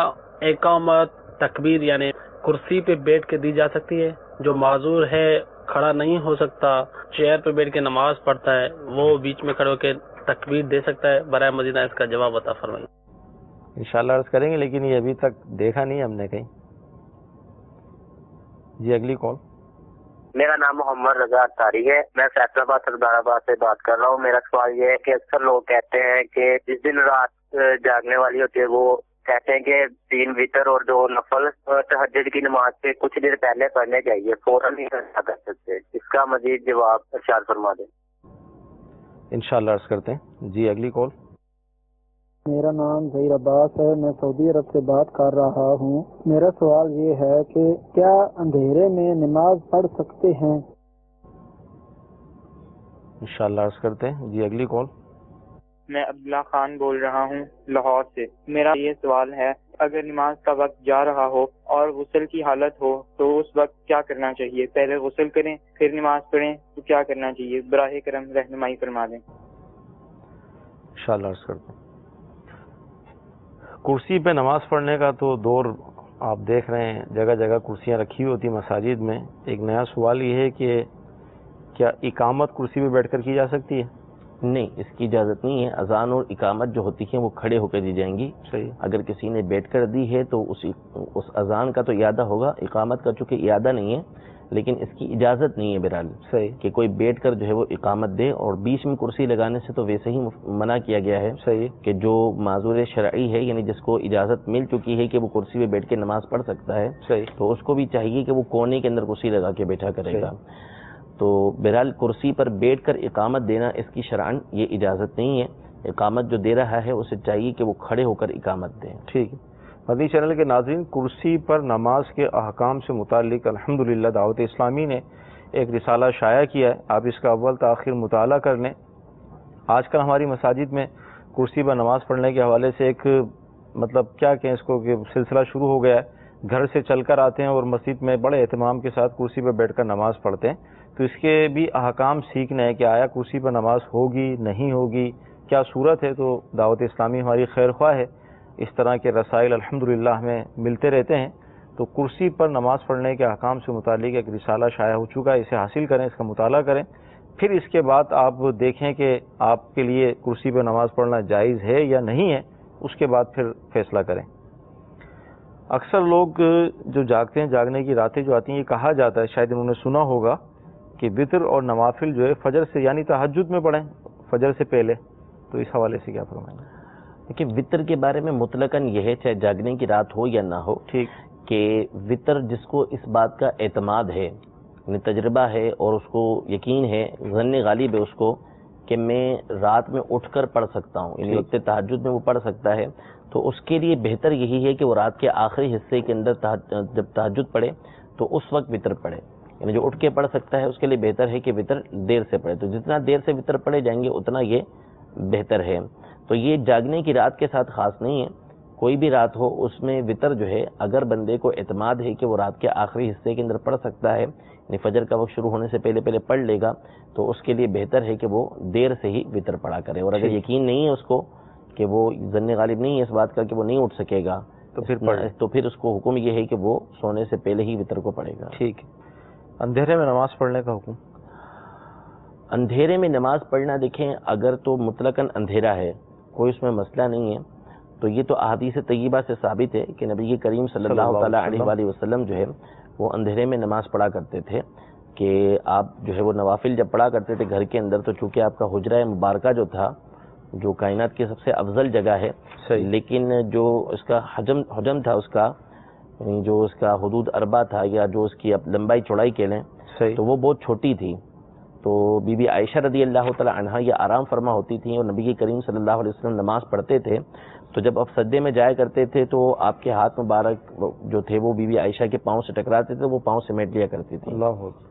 اقامت تکبیر یعنی کرسی پہ بیٹھ کے دی جا سکتی ہے؟ جو معذور ہے، کھڑا نہیں ہو سکتا، چیئر پہ بیٹھ کے نماز پڑھتا ہے، وہ بیچ میں کھڑے ہو کے تکبیر دے سکتا ہے؟ برائے مدینہ اس کا جواب عطا فرمائیے۔ انشاءاللہ عرض کریں گے، لیکن یہ ابھی تک دیکھا نہیں ہم نے کہیں۔ جی اگلی کال۔ میرا نام محمد رضا اتاری ہے، میں فیصل آباد سردار آباد سے بات کر رہا ہوں۔ میرا سوال یہ ہے کہ اکثر لوگ کہتے ہیں کہ جس دن رات جاگنے والی ہوتی ہے وہ کہتے ہیں کہ 3 وتر اور 2 نفل تہجد کی نماز سے کچھ دیر پہلے پڑھنے چاہیے، فوراً نہیں کر سکتے، اس کا مزید جواب ارشاد فرما دیں۔ انشاءاللہ عرض کرتے ہیں۔ جی اگلی کال۔ میرا نام ظہیر عباس ہے، میں سعودی عرب سے بات کر رہا ہوں۔ میرا سوال یہ ہے کہ کیا اندھیرے میں نماز پڑھ سکتے ہیں؟ انشاءاللہ عرض کرتے ہیں۔ جی اگلی کال۔ میں عبداللہ خان بول رہا ہوں لاہور سے۔ میرا یہ سوال ہے، اگر نماز کا وقت جا رہا ہو اور غسل کی حالت ہو تو اس وقت کیا کرنا چاہیے؟ پہلے غسل کریں پھر نماز پڑھیں تو کیا کرنا چاہیے؟ براہ کرم رہنمائی فرما دیں۔ انشاءاللہ عرض کرتے ہیں۔ کرسی پہ نماز پڑھنے کا تو دور آپ دیکھ رہے ہیں، جگہ جگہ کرسیاں رکھی ہوئی ہوتی مساجد میں۔ ایک نیا سوال یہ ہے کہ کیا اقامت کرسی پہ بیٹھ کر کی جا سکتی ہے؟ نہیں، اس کی اجازت نہیں ہے۔ اذان اور اقامت جو ہوتی ہیں وہ کھڑے ہو کے دی جائیں گی۔ صحیح۔ اگر کسی نے بیٹھ کر دی ہے تو اس اذان کا تو اعادہ ہوگا، اقامت کا چونکہ اعادہ نہیں ہے، لیکن اس کی اجازت نہیں ہے بہرحال صحیح کہ کوئی بیٹھ کر جو ہے وہ اقامت دے، اور بیچ میں کرسی لگانے سے تو ویسے ہی منع کیا گیا ہے۔ صحیح کہ جو معذور شرعی ہے، یعنی جس کو اجازت مل چکی ہے کہ وہ کرسی پہ بیٹھ کے نماز پڑھ سکتا ہے، صحیح تو اس کو بھی چاہیے کہ وہ کونے کے اندر کرسی لگا کے بیٹھا کرے گا۔ تو بہرحال کرسی پر بیٹھ کر اقامت دینا اس کی شرعاً یہ اجازت نہیں ہے۔ اقامت جو دے رہا ہے اسے چاہیے کہ وہ کھڑے ہو کر اقامت دیں۔ ٹھیک ہے۔ مدنی چینل کے ناظرین، کرسی پر نماز کے احکام سے متعلق الحمدللہ دعوت اسلامی نے ایک رسالہ شائع کیا ہے، آپ اس کا اول تاخیر مطالعہ کر لیں۔ آج کل ہماری مساجد میں کرسی پر نماز پڑھنے کے حوالے سے ایک مطلب کیا کہیں اس کو کہ سلسلہ شروع ہو گیا ہے۔ گھر سے چل کر آتے ہیں اور مسجد میں بڑے اہتمام کے ساتھ کرسی پر بیٹھ کر نماز پڑھتے ہیں۔ تو اس کے بھی احکام سیکھنا ہے کہ آیا کرسی پر نماز ہوگی نہیں ہوگی، کیا صورت ہے۔ تو دعوت اسلامی ہماری خیر خواہ ہے، اس طرح کے رسائل الحمدللہ ہمیں ملتے رہتے ہیں۔ تو کرسی پر نماز پڑھنے کے احکام سے متعلق ایک رسالہ شائع ہو چکا ہے، اسے حاصل کریں، اس کا مطالعہ کریں، پھر اس کے بعد آپ دیکھیں کہ آپ کے لیے کرسی پر نماز پڑھنا جائز ہے یا نہیں ہے، اس کے بعد پھر فیصلہ کریں۔ اکثر لوگ جو جاگتے ہیں، جاگنے کی راتیں جو آتی ہیں، یہ کہا جاتا ہے، شاید انہوں نے سنا ہوگا کہ وطر اور نوافل جو ہے فجر سے یعنی تہجد میں پڑھیں فجر سے پہلے، تو اس حوالے سے کیا فرمائیں گے؟ دیکھیں وطر کے بارے میں مطلقاً یہ ہے، چاہے جاگنے کی رات ہو یا نہ ہو، ٹھیک، کہ وطر جس کو اس بات کا اعتماد ہے، یعنی تجربہ ہے اور اس کو یقین ہے، ظن غالب ہے اس کو کہ میں رات میں اٹھ کر پڑھ سکتا ہوں، یعنی وقت تہجد میں وہ پڑھ سکتا ہے، تو اس کے لیے بہتر یہی ہے کہ وہ رات کے آخری حصے کے اندر جب تہجد پڑھے تو اس وقت وطر پڑھے، یعنی جو اٹھ کے پڑھ سکتا ہے اس کے لیے بہتر ہے کہ وطر دیر سے پڑھے، تو جتنا دیر سے وطر پڑھے جائیں گے اتنا یہ بہتر ہے۔ تو یہ جاگنے کی رات کے ساتھ خاص نہیں ہے، کوئی بھی رات ہو اس میں وطر جو ہے اگر بندے کو اعتماد ہے کہ وہ رات کے آخری حصے کے اندر پڑھ سکتا ہے، یعنی فجر کا وقت شروع ہونے سے پہلے پڑھ لے گا، تو اس کے لیے بہتر ہے کہ وہ دیر سے ہی وطر پڑھا کرے، اور اگر یقین نہیں ہے اس کو کہ وہ ظن غالب نہیں ہے اس بات کا کہ وہ نہیں اٹھ سکے گا، تو پھر اس کو حکم یہ ہے کہ وہ سونے سے پہلے ہی وطر کو پڑھے گا۔ ٹھیک ہے۔ اندھیرے میں نماز پڑھنے کا حکم؟ اندھیرے میں نماز پڑھنا، دیکھیں اگر تو مطلقاً اندھیرا ہے، کوئی اس میں مسئلہ نہیں ہے، تو یہ تو احادیث طیبہ سے ثابت ہے کہ نبی کریم صلی اللہ تعالیٰ علیہ وآلہ وسلم جو ہے وہ اندھیرے میں نماز پڑھا کرتے تھے، کہ آپ جو ہے وہ نوافل جب پڑھا کرتے تھے گھر کے اندر، تو چونکہ آپ کا حجرہ مبارکہ جو تھا، جو کائنات کی سب سے افضل جگہ ہے، لیکن جو اس کا حجم تھا، اس کا جو اس کا حدود اربع تھا، یا جو اس کی لمبائی چوڑائی کہہ لیں، تو وہ بہت چھوٹی تھی، تو بی بی عائشہ رضی اللہ تعالیٰ عنہا یہ آرام فرما ہوتی تھیں، اور نبی کریم صلی اللہ علیہ وسلم نماز پڑھتے تھے، تو جب آپ سجدے میں جایا کرتے تھے تو آپ کے ہاتھ مبارک جو تھے وہ بی بی عائشہ کے پاؤں سے ٹکراتے تھے، وہ پاؤں سمیٹ لیا کرتی تھی۔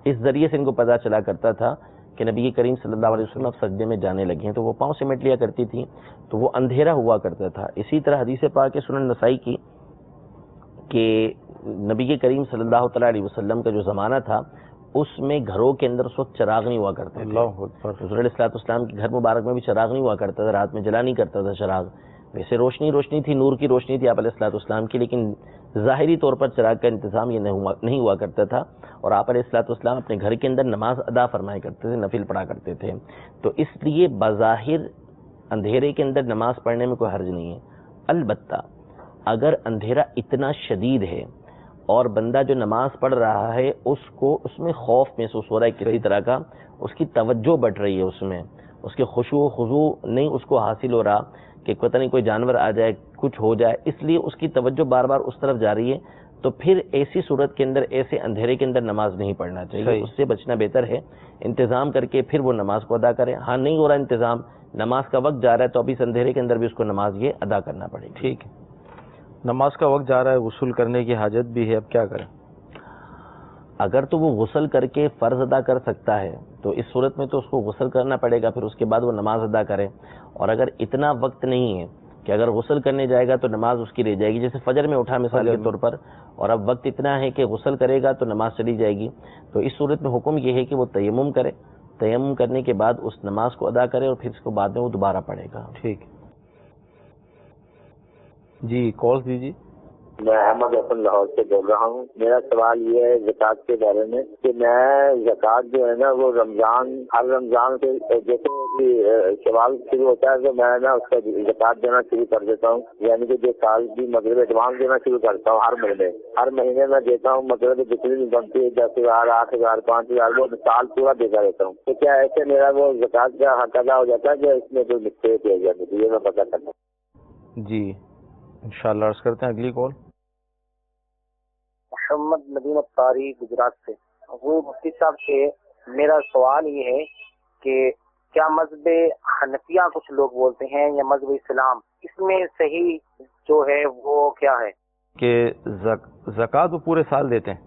اس ذریعے سے ان کو پتہ چلا کرتا تھا کہ نبی کریم صلی اللہ علیہ وسلم اب سجدے میں جانے لگے ہیں، تو وہ پاؤں سمیٹ لیا کرتی تھی، تو وہ اندھیرا ہوا کرتا تھا۔ اسی طرح حدیث پاک سنن نسائی کی کہ نبی کریم صلی اللہ تعالیٰ علیہ وسلم کا جو زمانہ تھا اس میں گھروں کے اندر اس وقت چراغ نہیں ہوا کرتے تھے، حضور علیہ الصلوۃ والسلام کے گھر مبارک میں بھی چراغ نہیں ہوا کرتا تھا، رات میں جلا نہیں کرتا تھا چراغ، ویسے روشنی تھی، نور کی روشنی تھی آپ علیہ الصلوۃ والسلام کی، لیکن ظاہری طور پر چراغ کا انتظام یہ نہیں ہوا کرتا تھا، اور آپ علیہ الصلوۃ والسلام اپنے گھر کے اندر نماز ادا فرمایا کرتے تھے، نفل پڑھا کرتے تھے، تو اس لیے بظاہر اندھیرے کے اندر نماز پڑھنے میں کوئی حرج نہیں ہے۔ البتہ اگر اندھیرا اتنا شدید ہے اور بندہ جو نماز پڑھ رہا ہے اس کو اس میں خوف محسوس ہو رہا ہے کسی طرح کا، اس کی توجہ بڑھ رہی ہے، اس میں اس کے خشوع و خضوع نہیں اس کو حاصل ہو رہا کہ پتہ نہیں کوئی جانور آ جائے، کچھ ہو جائے، اس لیے اس کی توجہ بار بار اس طرف جا رہی ہے، تو پھر ایسی صورت کے اندر، ایسے اندھیرے کے اندر نماز نہیں پڑھنا چاہیے، اس سے بچنا بہتر ہے، انتظام کر کے پھر وہ نماز کو ادا کرے۔ ہاں نہیں ہو رہا انتظام، نماز کا وقت جا رہا ہے، تو ابھی اس اندھیرے کے اندر بھی اس کو نماز یہ ادا کرنا پڑے گی۔ ٹھیک ہے۔ نماز کا وقت جا رہا ہے، غسل کرنے کی حاجت بھی ہے، اب کیا کریں؟ اگر تو وہ غسل کر کے فرض ادا کر سکتا ہے تو اس صورت میں تو اس کو غسل کرنا پڑے گا، پھر اس کے بعد وہ نماز ادا کرے، اور اگر اتنا وقت نہیں ہے کہ اگر غسل کرنے جائے گا تو نماز اس کی رہ جائے گی، جیسے فجر میں اٹھا مثال کے طور پر، اور اب وقت اتنا ہے کہ غسل کرے گا تو نماز چلی جائے گی، تو اس صورت میں حکم یہ ہے کہ وہ تیمم کرے، تیمم کرنے کے بعد اس نماز کو ادا کرے، اور پھر اس کو بعد میں وہ دوبارہ پڑھے گا۔ ٹھیک جی، کال دیجیے۔ میں احمد حسن لاہور سے بول رہا ہوں۔ میرا سوال یہ ہے زکوٰۃ کے بارے میں کہ میں زکوٰۃ جو ہے نا وہ ہر رمضان کے جیسے شوال شروع ہوتا ہے تو میں نا اس کا زکوٰۃ دینا شروع کر دیتا ہوں، یعنی کہ جو سال کی مطلب ایڈوانس دینا شروع کرتا ہوں ہر مہینے میں دیتا ہوں، مطلب جتنی بھی بنتی ہے 10,000 8,000 5,000 وہ سال پورا دیتا رہتا ہوں، تو کیا ایسے میرا وہ زکوٰۃ کا حق ادا ہو جاتا ہے کہ اس میں کوئی مسٹیک ہے یا نہیں، یہ میں پتہ کرنا۔ جی انشاءاللہ عرض کرتے ہیں اگلی کال۔ محمد ندیم اختاری گجرات سے۔ وہ مفتی صاحب سے میرا سوال یہ ہے کہ کیا مذہب حنفیہ کچھ لوگ بولتے ہیں یا مذہب اسلام، اس میں صحیح جو ہے وہ کیا ہے؟ کہ زکوٰۃ وہ پورے سال دیتے ہیں،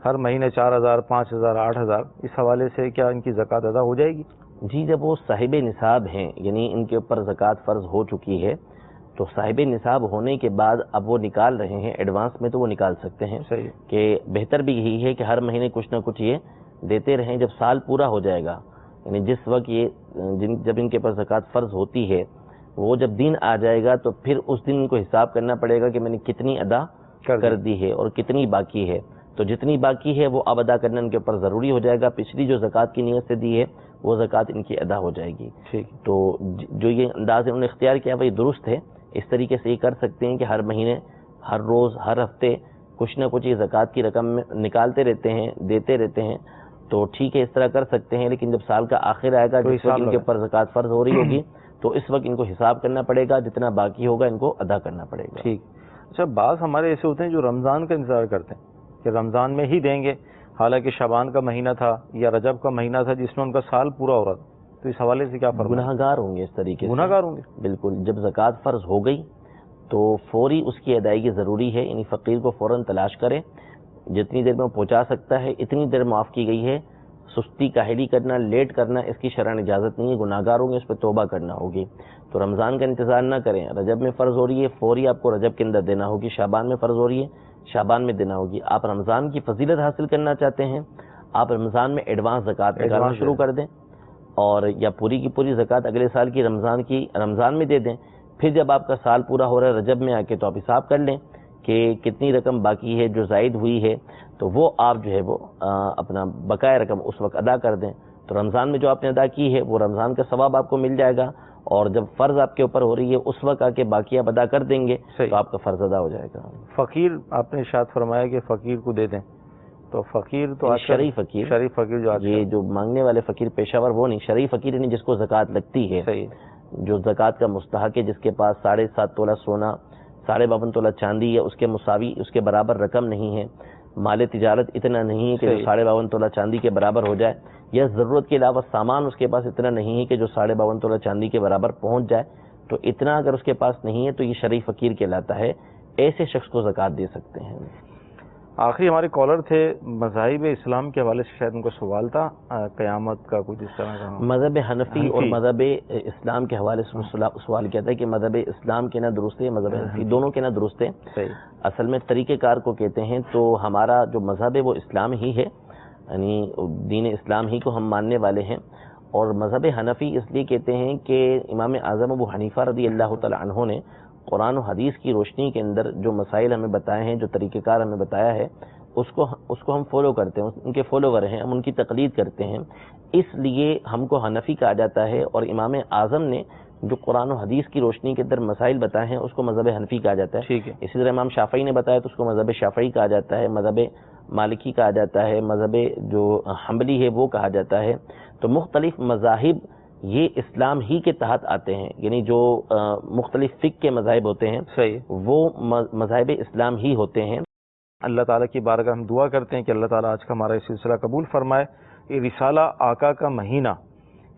ہر مہینے 4,000 5,000 8,000، اس حوالے سے کیا ان کی زکوٰۃ ادا ہو جائے گی؟ جی، جب وہ صاحب نصاب ہیں، یعنی ان کے اوپر زکوٰۃ فرض ہو چکی ہے، تو صاحب نصاب ہونے کے بعد اب وہ نکال رہے ہیں ایڈوانس میں، تو وہ نکال سکتے ہیں۔ صحیح کہ بہتر بھی یہی ہے کہ ہر مہینے کچھ نہ کچھ یہ دیتے رہیں، جب سال پورا ہو جائے گا، یعنی جس وقت یہ جب ان کے پاس زکوٰۃ فرض ہوتی ہے، وہ جب دن آ جائے گا تو پھر اس دن ان کو حساب کرنا پڑے گا کہ میں نے کتنی ادا کر دی ہے اور کتنی باقی ہے، تو جتنی باقی ہے وہ اب ادا کرنا ان کے اوپر ضروری ہو جائے گا، پچھلی جو زکوٰۃ کی نیت سے دی ہے وہ زکوٰۃ ان کی ادا ہو جائے گی۔ تو جو یہ انداز انہوں نے اختیار کیا وہی درست ہے، اس طریقے سے یہ کر سکتے ہیں کہ ہر مہینے ہر روز ہر ہفتے کچھ نہ کچھ یہ زکوٰۃ کی رقم میں نکالتے رہتے ہیں، دیتے رہتے ہیں، تو ٹھیک ہے اس طرح کر سکتے ہیں، لیکن جب سال کا آخر آئے گا جس وقت ان کے اوپر زکوٰۃ فرض ہو رہی ہوگی تو اس وقت ان کو حساب کرنا پڑے گا، جتنا باقی ہوگا ان کو ادا کرنا پڑے گا۔ ٹھیک۔ اچھا، بعض ہمارے ایسے ہوتے ہیں جو رمضان کا انتظار کرتے ہیں کہ رمضان میں ہی دیں گے، حالانکہ شعبان کا مہینہ تھا یا رجب کا مہینہ تھا جس میں ان کا سال پورا ہو رہا تھا، تو اس حوالے سے کیا فرمائیں؟ گناہ گار ہوں گے، اس طریقے سے گناہ گار ہوں گے بالکل۔ جب زکوٰۃ فرض ہو گئی تو فوری اس کی ادائیگی ضروری ہے، یعنی فقیر کو فوراً تلاش کرے، جتنی دیر میں وہ پہنچا سکتا ہے اتنی دیر معاف کی گئی ہے۔ سستی کاہلی کرنا، لیٹ کرنا اس کی شرعاً اجازت نہیں ہے، گناہ گار ہوں گے، اس پہ توبہ کرنا ہوگی۔ تو رمضان کا انتظار نہ کریں، رجب میں فرض ہو رہی ہے فوری آپ کو رجب کے اندر دینا ہوگی، شعبان میں فرض ہو رہی ہے شعبان میں دینا ہوگی۔ آپ رمضان کی فضیلت حاصل کرنا چاہتے ہیں، آپ رمضان میں ایڈوانس زکوٰۃ نکالنا شروع کر دیں، اور یا پوری کی پوری زکوٰۃ اگلے سال کی رمضان میں دے دیں۔ پھر جب آپ کا سال پورا ہو رہا ہے رجب میں آ کے، تو آپ حساب کر لیں کہ کتنی رقم باقی ہے جو زائد ہوئی ہے، تو وہ آپ جو ہے وہ اپنا بقایا رقم اس وقت ادا کر دیں۔ تو رمضان میں جو آپ نے ادا کی ہے وہ رمضان کا ثواب آپ کو مل جائے گا، اور جب فرض آپ کے اوپر ہو رہی ہے اس وقت آ کے باقی آپ ادا کر دیں گے تو آپ کا فرض ادا ہو جائے گا۔ فقیر آپ نے ارشاد فرمایا کہ فقیر کو دے دیں، تو فقیر تو شرعی فقیر، شرعی فقیر یہ جو مانگنے والے فقیر پیشہ ور وہ نہیں، شرعی فقیر یعنی جس کو زکوٰۃ لگتی ہے، جو زکوٰۃ کا مستحق ہے، جس کے پاس 7.5 تولہ سونا، 52.5 تولہ چاندی یا اس کے مساوی اس کے برابر رقم نہیں ہے، مال تجارت اتنا نہیں ہے کہ جو 52.5 تولہ چاندی کے برابر ہو جائے، یا ضرورت کے علاوہ سامان اس کے پاس اتنا نہیں ہے کہ جو 52.5 تولہ چاندی کے برابر پہنچ جائے، تو اتنا اگر اس کے پاس نہیں ہے تو یہ شرعی فقیر کہلاتا ہے، ایسے شخص کو زکوٰۃ دے سکتے ہیں۔ آخری ہمارے کالر تھے، مذاہب اسلام کے حوالے سے شاید ان کا سوال تھا، قیامت کا کچھ اس طرح کا۔ مذہب حنفی اور مذہب اسلام کے حوالے سے سوال کیا تھا کہ مذہب اسلام کے نہ درست ہے، مذہب حنفی دونوں کے نہ درست ہے۔ اصل میں طریقہ کار کو کہتے ہیں، تو ہمارا جو مذہب ہے وہ اسلام ہی ہے، یعنی دین اسلام ہی کو ہم ماننے والے ہیں، اور مذہب حنفی اس لیے کہتے ہیں کہ امام اعظم ابو حنیفہ رضی اللہ تعالی عنہ نے قرآن و حدیث کی روشنی کے اندر جو مسائل ہمیں بتائے ہیں، جو طریقہ کار ہمیں بتایا ہے، اس کو ہم فالو کرتے ہیں، ان کے فالوور ہیں، ہم ان کی تقلید کرتے ہیں، اس لیے ہم کو حنفی کہا جاتا ہے۔ اور امام اعظم نے جو قرآن و حدیث کی روشنی کے اندر مسائل بتائے ہیں اس کو مذہب حنفی کہا جاتا ہے۔ اسی طرح امام شافعی نے بتایا تو اس کو مذہب شافعی کہا جاتا ہے، مذہب مالکی کہا جاتا ہے، مذہب جو حنبلی ہے وہ کہا جاتا ہے۔ تو مختلف مذاہب یہ اسلام ہی کے تحت آتے ہیں، یعنی جو مختلف فقہ کے مذاہب ہوتے ہیں وہ مذاہب اسلام ہی ہوتے ہیں۔ اللہ تعالیٰ کی بارگاہ ہم دعا کرتے ہیں کہ اللہ تعالیٰ آج کا ہمارا یہ سلسلہ قبول فرمائے۔ یہ رسالہ آقا کا مہینہ،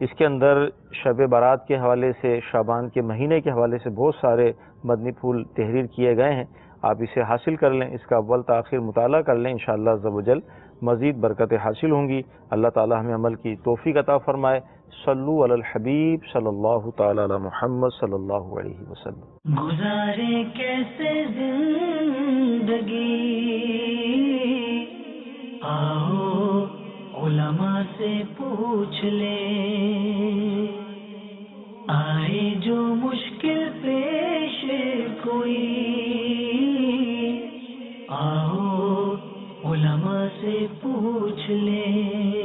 اس کے اندر شب برات کے حوالے سے، شعبان کے مہینے کے حوالے سے بہت سارے مدنی پھول تحریر کیے گئے ہیں، آپ اسے حاصل کر لیں، اس کا اول تاخیر مطالعہ کر لیں، انشاءاللہ عز و جل مزید برکتیں حاصل ہوں گی۔ اللہ تعالیٰ ہمیں عمل کی توفیق عطا فرمائے۔ صلو علی الحبیب صلی اللہ تعالی علی محمد صلی اللہ علیہ وسلم۔ گزارے کیسے زندگی، آؤ علماء سے پوچھ لیں، آئے جو مشکل پیش کوئی، آؤ علماء سے پوچھ لیں۔